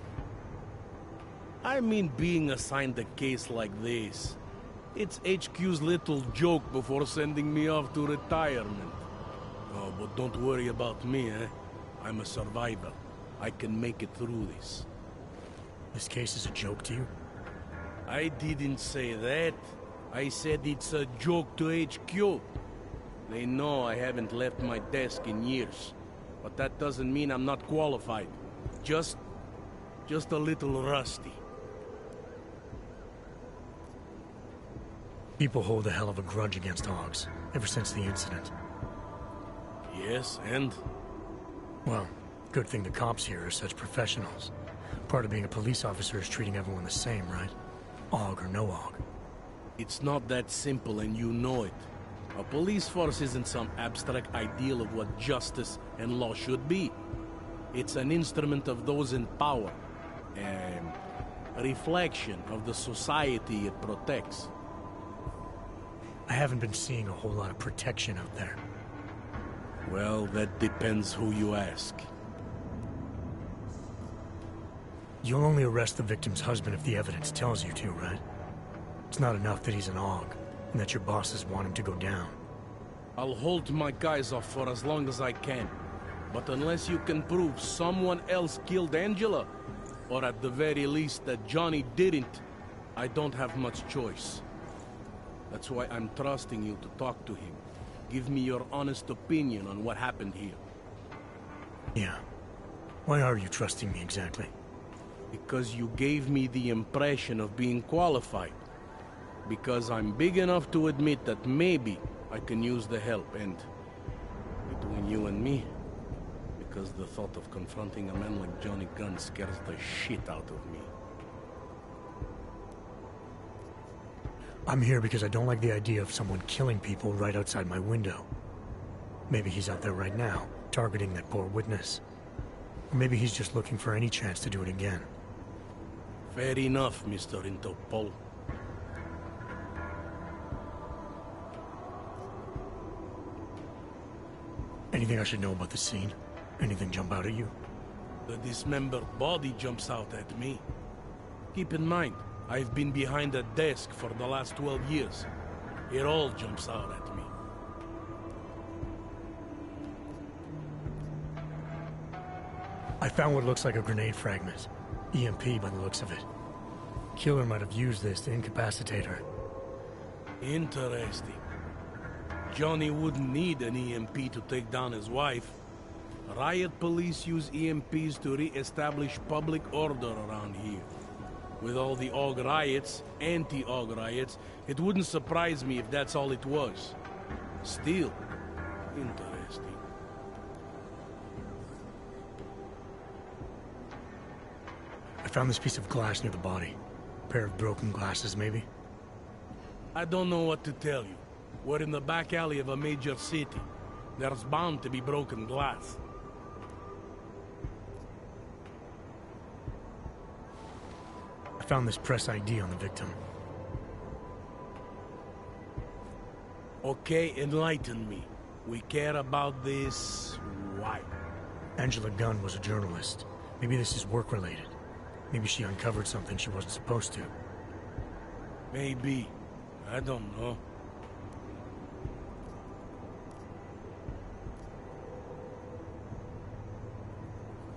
I mean being assigned a case like this. It's HQ's little joke before sending me off to retirement. Oh, but don't worry about me, eh? I'm a survivor. I can make it through this. This case is a joke to you? I didn't say that. I said it's a joke to HQ. They know I haven't left my desk in years. But that doesn't mean I'm not qualified. Just a little rusty. People hold a hell of a grudge against Hogs, ever since the incident. Yes, and? Well, good thing the cops here are such professionals. Part of being a police officer is treating everyone the same, right? Og or no Og. It's not that simple, and you know it. A police force isn't some abstract ideal of what justice and law should be. It's an instrument of those in power. A reflection of the society it protects. I haven't been seeing a whole lot of protection out there. Well, that depends who you ask. You'll only arrest the victim's husband if the evidence tells you to, right? It's not enough that he's an Og, and that your bosses want him to go down. I'll hold my guys off for as long as I can. But unless you can prove someone else killed Angela, or at the very least that Johnny didn't, I don't have much choice. That's why I'm trusting you to talk to him. Give me your honest opinion on what happened here. Yeah. Why are you trusting me exactly? Because you gave me the impression of being qualified. Because I'm big enough to admit that maybe I can use the help, and between you and me, because the thought of confronting a man like Johnny Gunn scares the shit out of me. I'm here because I don't like the idea of someone killing people right outside my window. Maybe he's out there right now, targeting that poor witness. Or maybe he's just looking for any chance to do it again. Fair enough, Mr. Interpol. Anything I should know about the scene? Anything jump out at you? The dismembered body jumps out at me. Keep in mind, I've been behind a desk for the last 12 years. It all jumps out at me. I found what looks like a grenade fragment. EMP by the looks of it. Killer might have used this to incapacitate her. Interesting. Johnny wouldn't need an EMP to take down his wife. Riot police use EMPs to re-establish public order around here. With all the Og riots, anti-Og riots, it wouldn't surprise me if that's all it was. Still, interesting. I found this piece of glass near the body. A pair of broken glasses, maybe? I don't know what to tell you. We're in the back alley of a major city. There's bound to be broken glass. I found this press ID on the victim. Okay, enlighten me. We care about this... why? Angela Gunn was a journalist. Maybe this is work-related. Maybe she uncovered something she wasn't supposed to. Maybe. I don't know.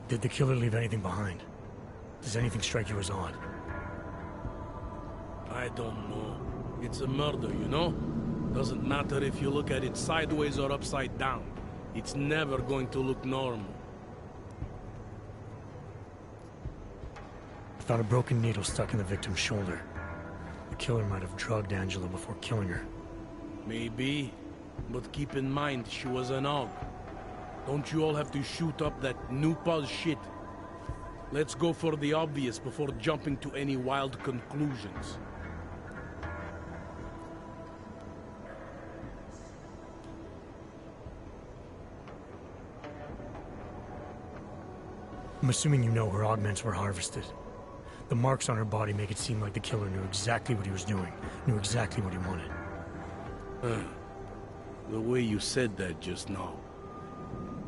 Did the killer leave anything behind? Does anything strike you as odd? I don't know. It's a murder, you know? Doesn't matter if you look at it sideways or upside down. It's never going to look normal. I found a broken needle stuck in the victim's shoulder. The killer might have drugged Angela before killing her. Maybe. But keep in mind, she was an AUG. Don't you all have to shoot up that new pause shit? Let's go for the obvious before jumping to any wild conclusions. I'm assuming you know her augments were harvested. The marks on her body make it seem like the killer knew exactly what he was doing, knew exactly what he wanted. The way you said that just now.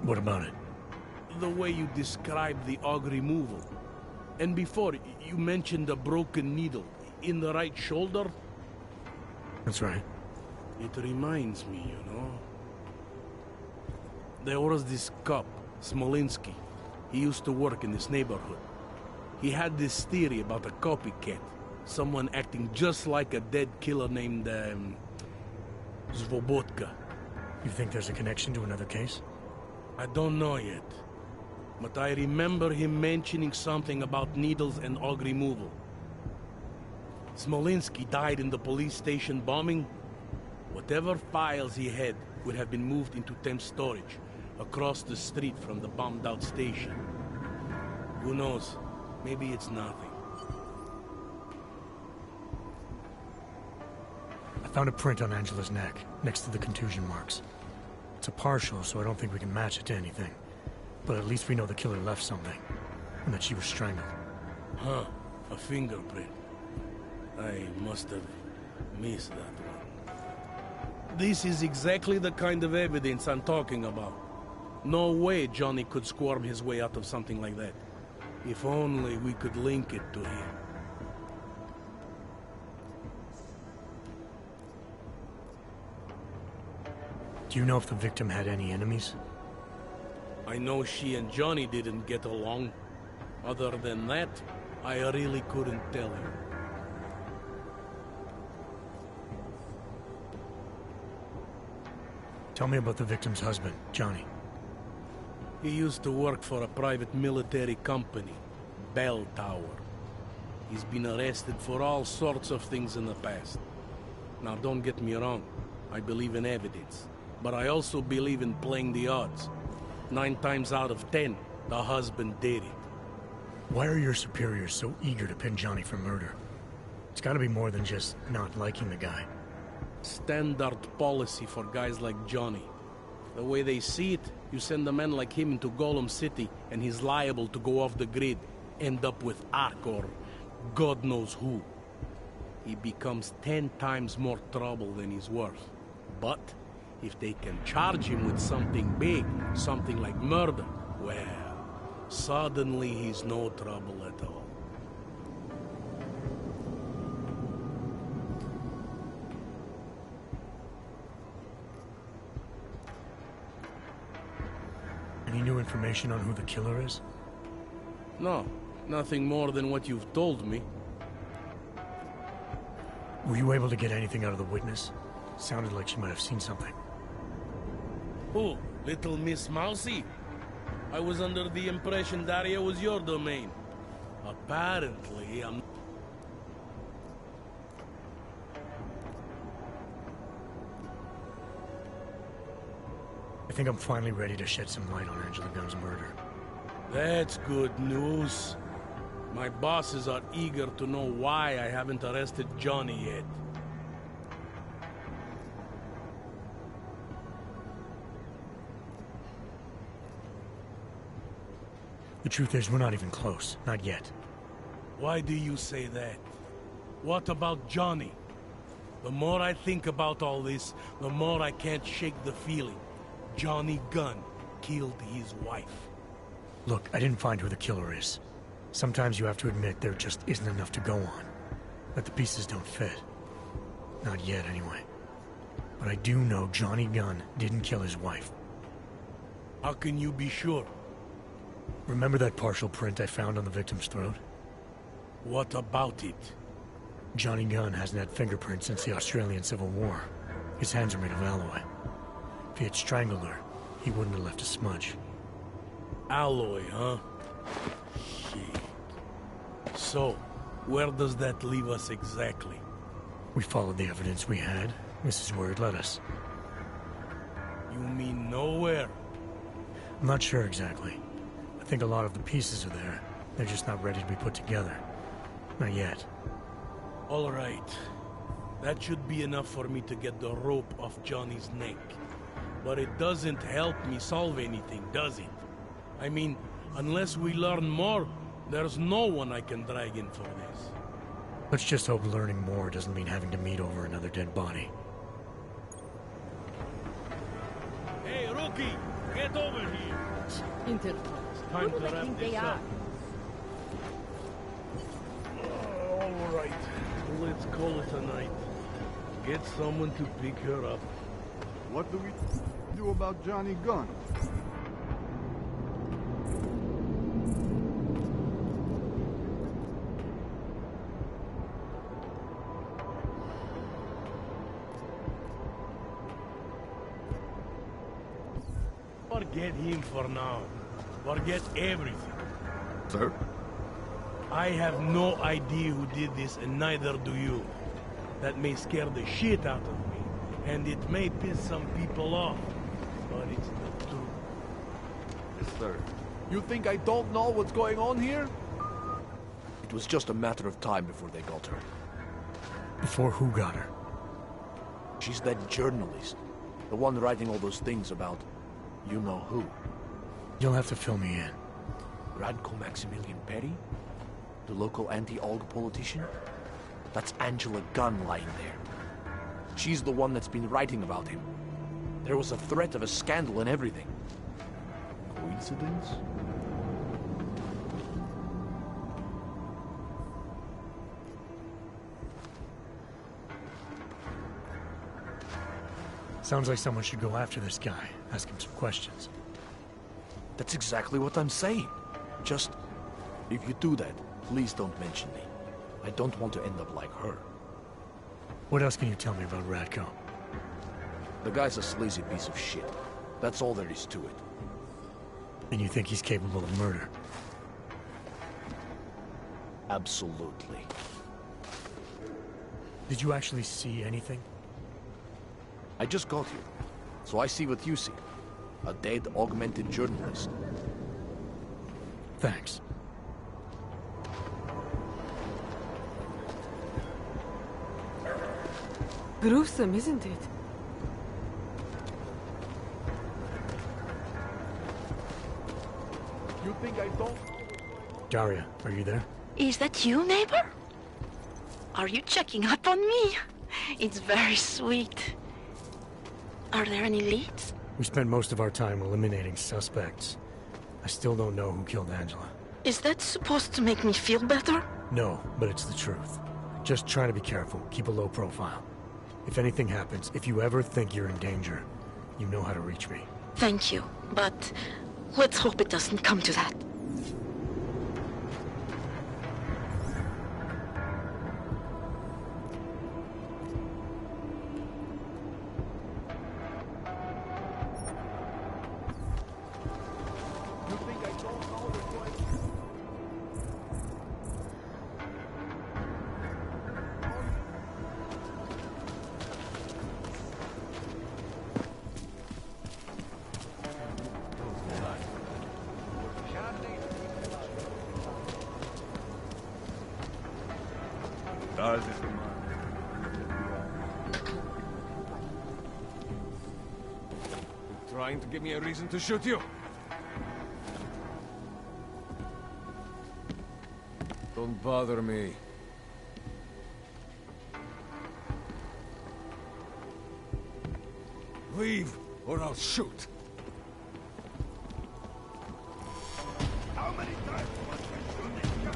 What about it? The way you described the AUG removal. And before, you mentioned a broken needle in the right shoulder? That's right. It reminds me, you know. There was this cop, Smolinski. He used to work in this neighborhood. He had this theory about a copycat. Someone acting just like a dead killer named, Svobotka. You think there's a connection to another case? I don't know yet. But I remember him mentioning something about needles and AUG removal. Smolinski died in the police station bombing. Whatever files he had would have been moved into temp storage, across the street from the bombed-out station. Who knows? Maybe it's nothing. I found a print on Angela's neck, next to the contusion marks. It's a partial, so I don't think we can match it to anything. But at least we know the killer left something, and that she was strangled. Huh, a fingerprint. I must have missed that one. This is exactly the kind of evidence I'm talking about. No way Johnny could squirm his way out of something like that. If only we could link it to him. Do you know if the victim had any enemies? I know she and Johnny didn't get along. Other than that, I really couldn't tell you. Tell me about the victim's husband, Johnny. He used to work for a private military company, Bell Tower. He's been arrested for all sorts of things in the past. Now don't get me wrong, I believe in evidence. But I also believe in playing the odds. 9 times out of 10, the husband did it. Why are your superiors so eager to pin Johnny for murder? It's gotta be more than just not liking the guy. Standard policy for guys like Johnny. The way they see it, you send a man like him into Golem City, and he's liable to go off the grid, end up with Ark or God knows who. He becomes 10 times more trouble than he's worth. But if they can charge him with something big, something like murder, well, suddenly he's no trouble at all. Any new information on who the killer is? No, nothing more than what you've told me. Were you able to get anything out of the witness? Sounded like she might have seen something. Who? Little Miss Mousy? I was under the impression Daria was your domain. Apparently, I'm... I think I'm finally ready to shed some light on Angela Gunn's murder. That's good news. My bosses are eager to know why I haven't arrested Johnny yet. The truth is, we're not even close. Not yet. Why do you say that? What about Johnny? The more I think about all this, the more I can't shake the feeling. Johnny Gunn killed his wife. Look, I didn't find who the killer is. Sometimes you have to admit there just isn't enough to go on. That the pieces don't fit. Not yet, anyway. But I do know Johnny Gunn didn't kill his wife. How can you be sure? Remember that partial print I found on the victim's throat? What about it? Johnny Gunn hasn't had fingerprints since the Australian Civil War. His hands are made of alloy. If he had strangled her, he wouldn't have left a smudge. Alloy, huh? Shit. So, where does that leave us exactly? We followed the evidence we had. This is where it led us. You mean nowhere? I'm not sure exactly. I think a lot of the pieces are there. They're just not ready to be put together. Not yet. All right. That should be enough for me to get the rope off Johnny's neck. But it doesn't help me solve anything, does it? I mean, unless we learn more, there's no one I can drag in for this. Let's just hope learning more doesn't mean having to meet over another dead body. Hey, rookie! Get over here! Interpreters. Time Who do to they wrap think this they up. are? All right. Let's call it a night. Get someone to pick her up. What do we do about Johnny Gunn? Forget him for now. Forget everything. Sir? I have no idea who did this, and neither do you. That may scare the shit out of me, and it may piss some people off, but it's the truth. Yes, sir. You think I don't know what's going on here? It was just a matter of time before they got her. Before who got her? She's that journalist. The one writing all those things about you know who. You'll have to fill me in. Radko Maximilian Perry? The local anti-Olga politician? That's Angela Gunn lying there. She's the one that's been writing about him. There was a threat of a scandal and everything. Coincidence? Sounds like someone should go after this guy, ask him some questions. That's exactly what I'm saying. Just, if you do that, please don't mention me. I don't want to end up like her. What else can you tell me about Radko? The guy's a sleazy piece of shit. That's all there is to it. And you think he's capable of murder? Absolutely. Did you actually see anything? I just got here, so I see what you see. A dead, augmented journalist. Thanks. Gruesome, isn't it? You think I don't? Daria, are you there? Is that you, neighbor? Are you checking up on me? It's very sweet. Are there any leads? We spent most of our time eliminating suspects. I still don't know who killed Angela. Is that supposed to make me feel better? No, but it's the truth. Just trying to be careful, keep a low profile. If anything happens, if you ever think you're in danger, you know how to reach me. Thank you, but let's hope it doesn't come to that. Trying to give me a reason to shoot you? Don't bother me. Leave, or I'll shoot. How many times must I shoot this guy?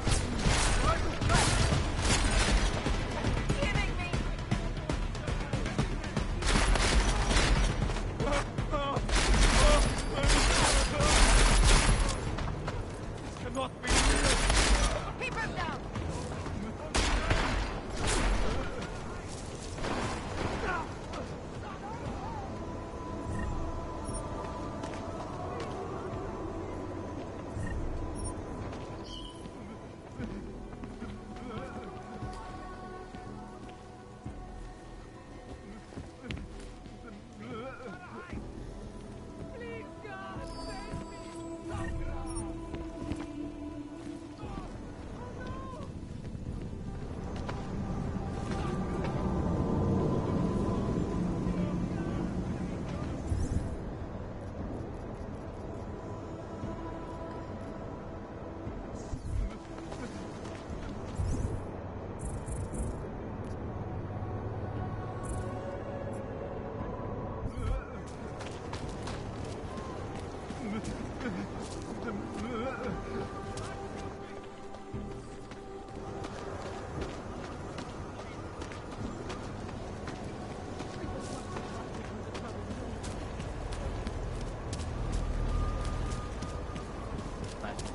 This cannot be real. Keep him down!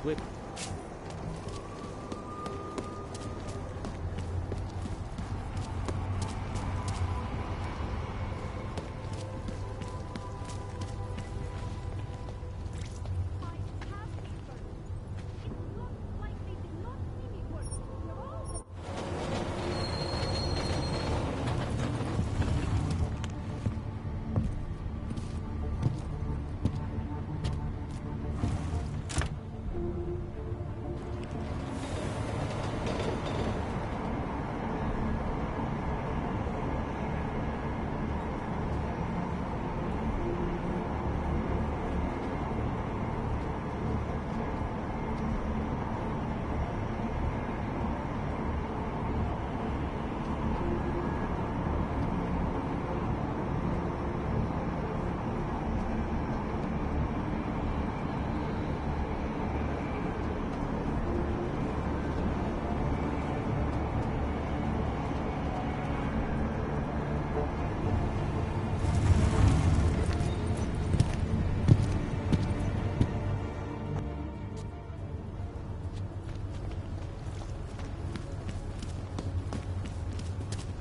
Whip.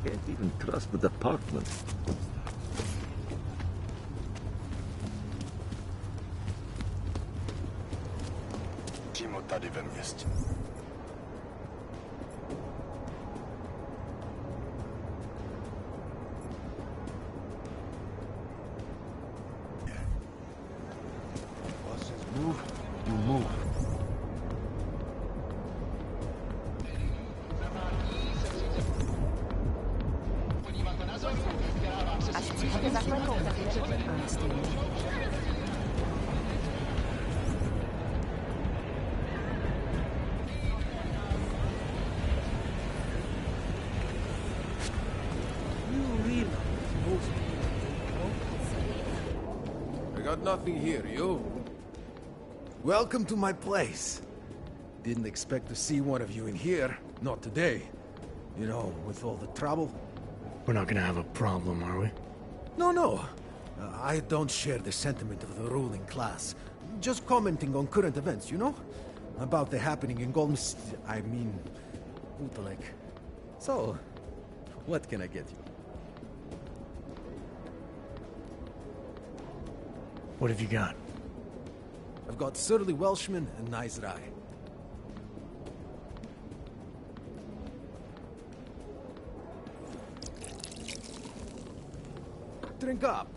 Can't even trust the department. Bosses move, you move. I got nothing here, you? Welcome to my place. Didn't expect to see one of you in here. Not today. You know, with all the trouble. We're not gonna have a problem, are we? No. I don't share the sentiment of the ruling class. Just commenting on current events, you know? About the happening in Utolek. So, what can I get you? What have you got? I've got surly Welshman and nice rye. Drink up.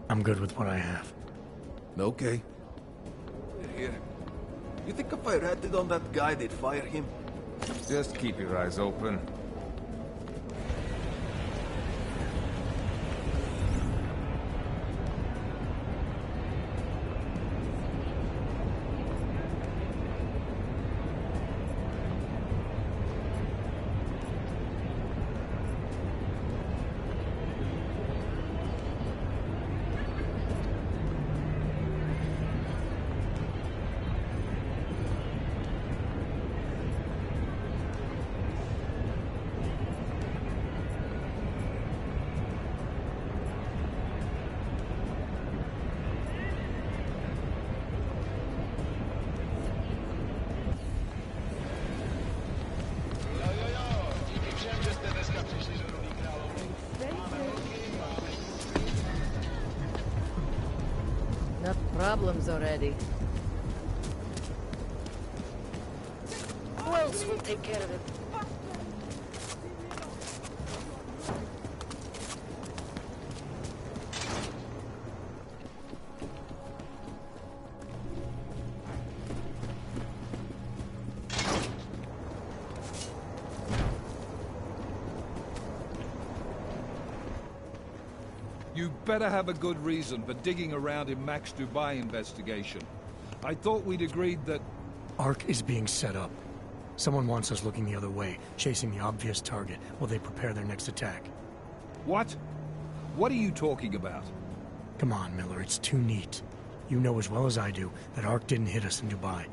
I'm good with what I have. Okay. Here. You think if I ratted on that guy, they'd fire him? Just keep your eyes open. problems already. Who else will take care of it? You better have a good reason for digging around in Max Dubai investigation. I thought we'd agreed that... Ark is being set up. Someone wants us looking the other way, chasing the obvious target while they prepare their next attack. What? What are you talking about? Come on, Miller, it's too neat. You know as well as I do that Ark didn't hit us in Dubai.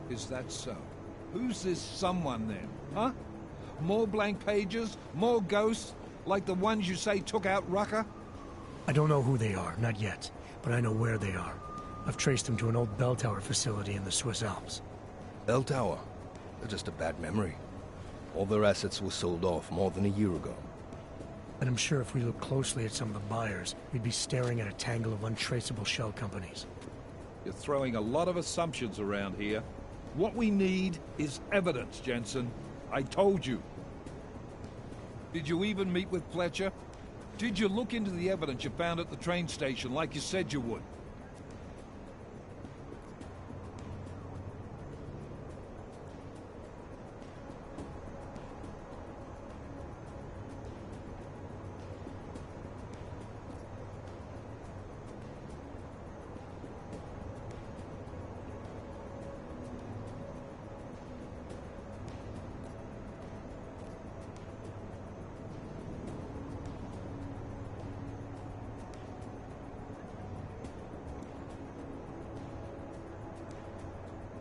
Is that so? Who's this someone then, huh? More blank pages? More ghosts? Like the ones you say took out Rucker? I don't know who they are, not yet, but I know where they are. I've traced them to an old bell tower facility in the Swiss Alps. Bell Tower? They're just a bad memory. All their assets were sold off more than a year ago. And I'm sure if we look closely at some of the buyers, we'd be staring at a tangle of untraceable shell companies. You're throwing a lot of assumptions around here. What we need is evidence, Jensen. I told you. Did you even meet with Fletcher? Did you look into the evidence you found at the train station like you said you would?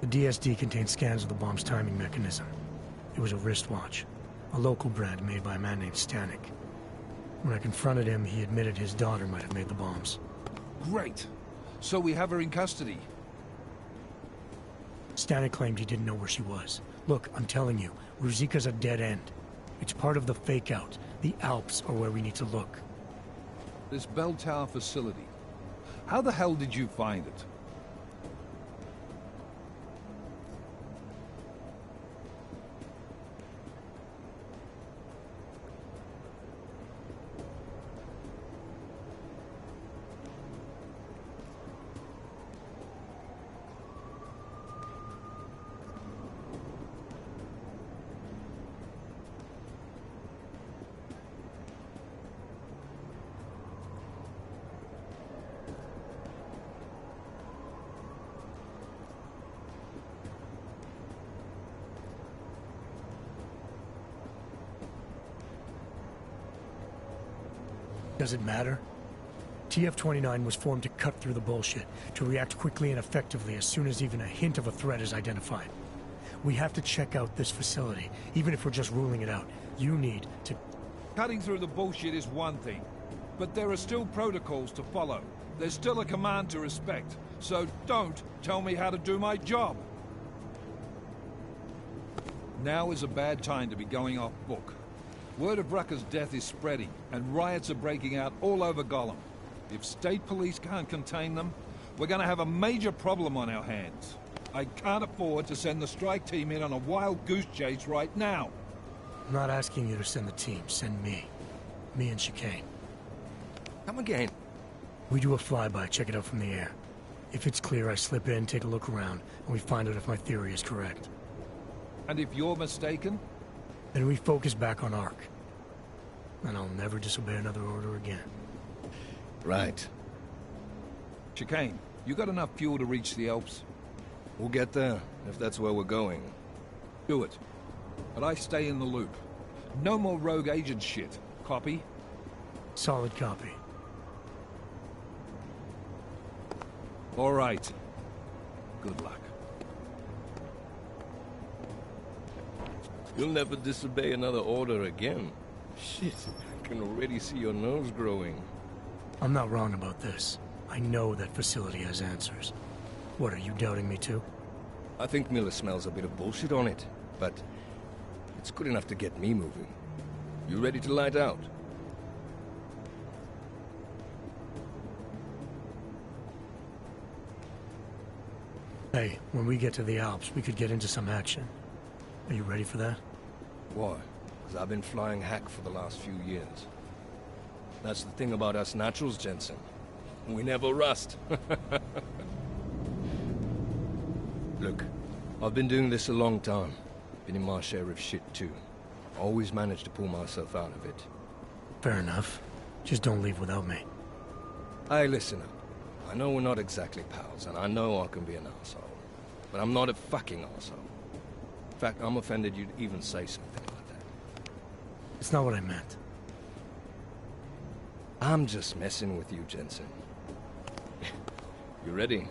The DSD contained scans of the bomb's timing mechanism. It was a wristwatch, a local brand made by a man named Stanek. When I confronted him, he admitted his daughter might have made the bombs. Great! So we have her in custody. Stanek claimed he didn't know where she was. Look, I'm telling you, Ruzika's a dead end. It's part of the fake-out. The Alps are where we need to look. This bell tower facility. How the hell did you find it? Does it matter? TF-29 was formed to cut through the bullshit, to react quickly and effectively as soon as even a hint of a threat is identified. We have to check out this facility, even if we're just ruling it out. You need to... Cutting through the bullshit is one thing, but there are still protocols to follow. There's still a command to respect, so don't tell me how to do my job. Now is a bad time to be going off book. Word of Rucker's death is spreading, and riots are breaking out all over Gollum. If state police can't contain them, we're gonna have a major problem on our hands. I can't afford to send the strike team in on a wild goose chase right now. I'm not asking you to send the team, send me. Me and Chicane. Come again. We do a flyby, check it out from the air. If it's clear, I slip in, take a look around, and we find out if my theory is correct. And if you're mistaken? Then we focus back on Ark. And I'll never disobey another order again. Right. Chicane, you got enough fuel to reach the Alps? We'll get there, if that's where we're going. Do it. But I stay in the loop. No more rogue agent shit. Copy? Solid copy. All right. Good luck. You'll never disobey another order again. Shit, I can already see your nose growing. I'm not wrong about this. I know that facility has answers. What, are you doubting me too? I think Miller smells a bit of bullshit on it, but it's good enough to get me moving. You ready to light out? Hey, when we get to the Alps, we could get into some action. Are you ready for that? Why? Because I've been flying hack for the last few years. That's the thing about us naturals, Jensen. We never rust. Look, I've been doing this a long time. Been in my share of shit, too. Always managed to pull myself out of it. Fair enough. Just don't leave without me. Hey, listen up. I know we're not exactly pals, and I know I can be an asshole. But I'm not a fucking asshole. In fact, I'm offended you'd even say something like that. It's not what I meant. I'm just messing with you, Jensen. You ready?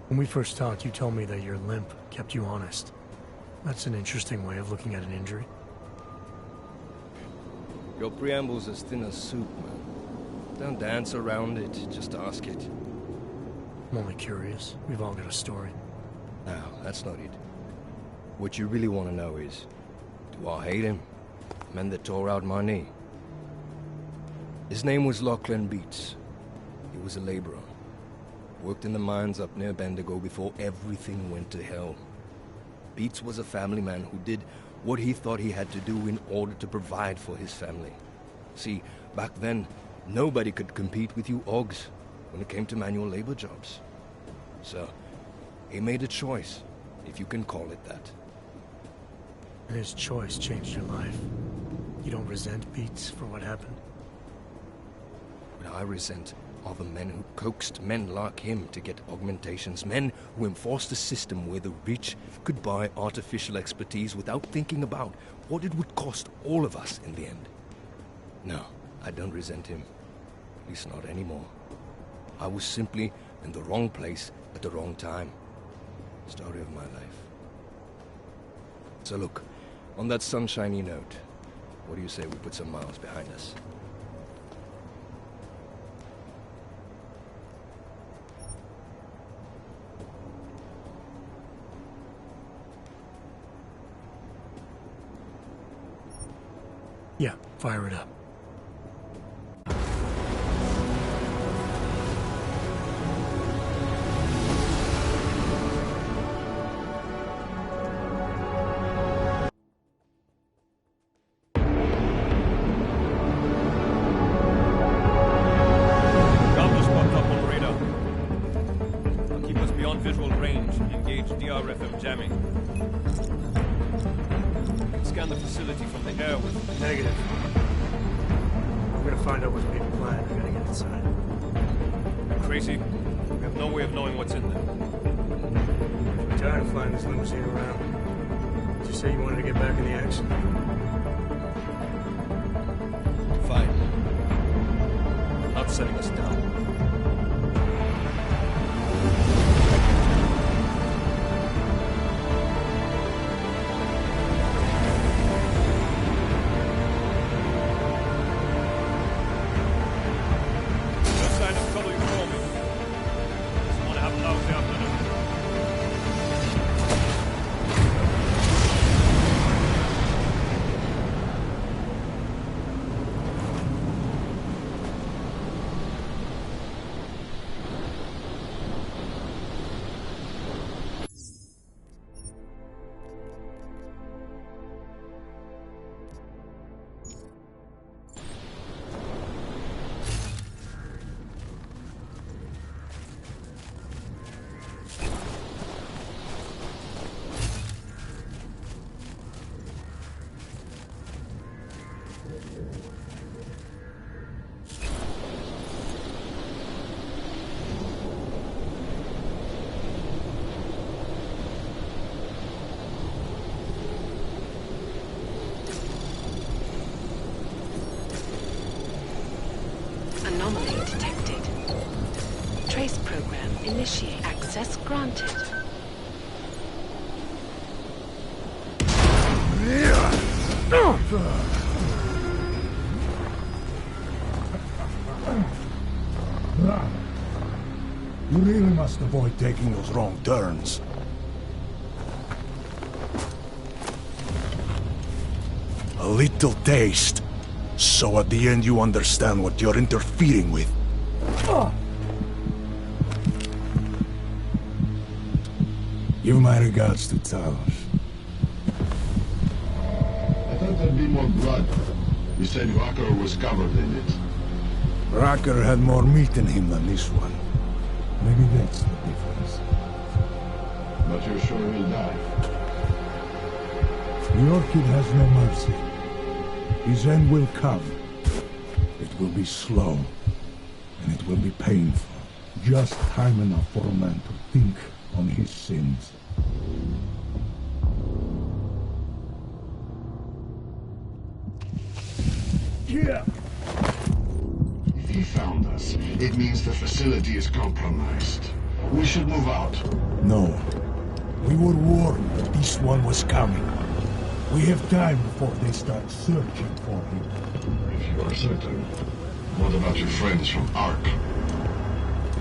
When we first talked, you told me that your limp kept you honest. That's an interesting way of looking at an injury. Your preamble's as thin as soup, man. Don't dance around it, just ask it. I'm only curious. We've all got a story. No, that's not it. What you really want to know is, do I hate him? The man that tore out my knee. His name was Lachlan Beats. He was a laborer. Worked in the mines up near Bendigo before everything went to hell. Beats was a family man who did what he thought he had to do in order to provide for his family. See, back then, nobody could compete with you Ogs when it came to manual labor jobs. So, he made a choice, if you can call it that. And his choice changed your life. You don't resent Beats for what happened? What I resent are the men who coaxed men like him to get augmentations, men who enforced a system where the rich could buy artificial expertise without thinking about what it would cost all of us in the end. No, I don't resent him. At least not anymore. I was simply in the wrong place at the wrong time. Story of my life. So look, on that sunshiny note, what do you say we put some miles behind us? Yeah, fire it up. Goblins popped up on radar. I'll keep us beyond visual range. Engage DRFM jamming. Scan the facility from the air with... Negative. I'm gonna find out what's being planned. I gotta get inside. Crazy. We have no way of knowing what's in there. I'm tired of flying this limousine around. Did you say you wanted to get back in the action? Fine. I'm not setting us down. Anomaly detected. Trace program initiate. Access granted. You really must avoid taking those wrong turns. A little taste. So at the end you understand what you're interfering with. Give my regards to Talos. I thought there'd be more blood. You said Walker was covered in it. Racker had more meat in him than this one. Maybe that's the difference. But you're sure he'll die? The Orchid has no mercy. His end will come. It will be slow, and it will be painful. Just time enough for a man to think on his sins. Yeah. If he found us, it means the facility is compromised. We should move out. No. We were warned that this one was coming. We have time before they start searching for him. If you are certain, what about your friends from Ark?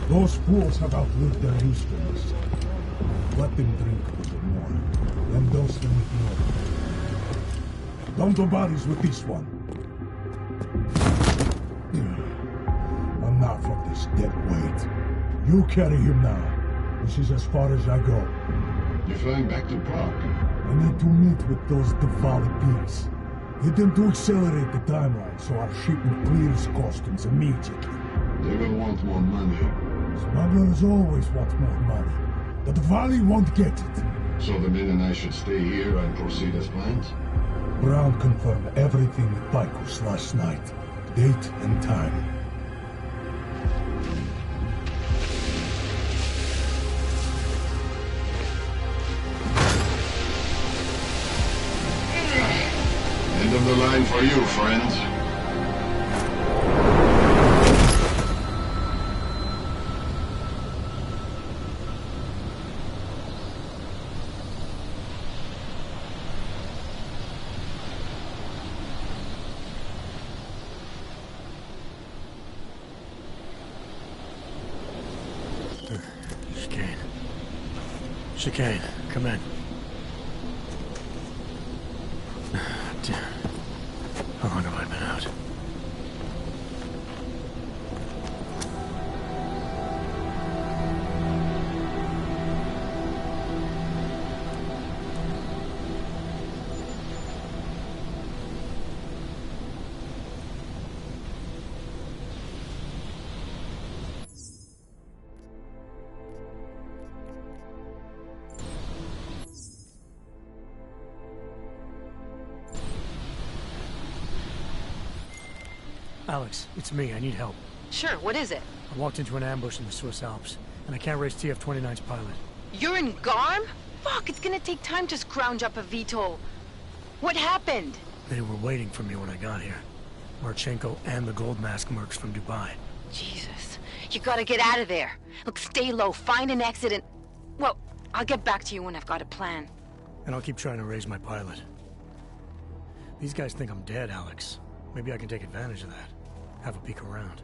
Those fools have outlived their usefulness. Let them drink a little more. Then dose them with more. Don't do bodies with this one. Enough of this dead weight. You carry him now. This is as far as I go. You're flying back to Prague? I need to meet with those Diwali peeps. Get them to accelerate the timeline so our shipment clears customs immediately. They will want more money. Smugglers always want more money. The Diwali won't get it. So the men and I should stay here and proceed as planned? Brown confirmed everything with Baikus last night. Date and time. End of the line for you, friend. Chicane, come in. Damn. How long have I been out? Alex, it's me. I need help. Sure, what is it? I walked into an ambush in the Swiss Alps, and I can't raise TF-29's pilot. You're in Garm? Fuck, it's gonna take time to scrounge up a VTOL. What happened? They were waiting for me when I got here. Marchenko and the Gold Mask mercs from Dubai. Jesus, you gotta get out of there. Look, stay low, find an exit and... Well, I'll get back to you when I've got a plan. And I'll keep trying to raise my pilot. These guys think I'm dead, Alex. Maybe I can take advantage of that. Have a peek around.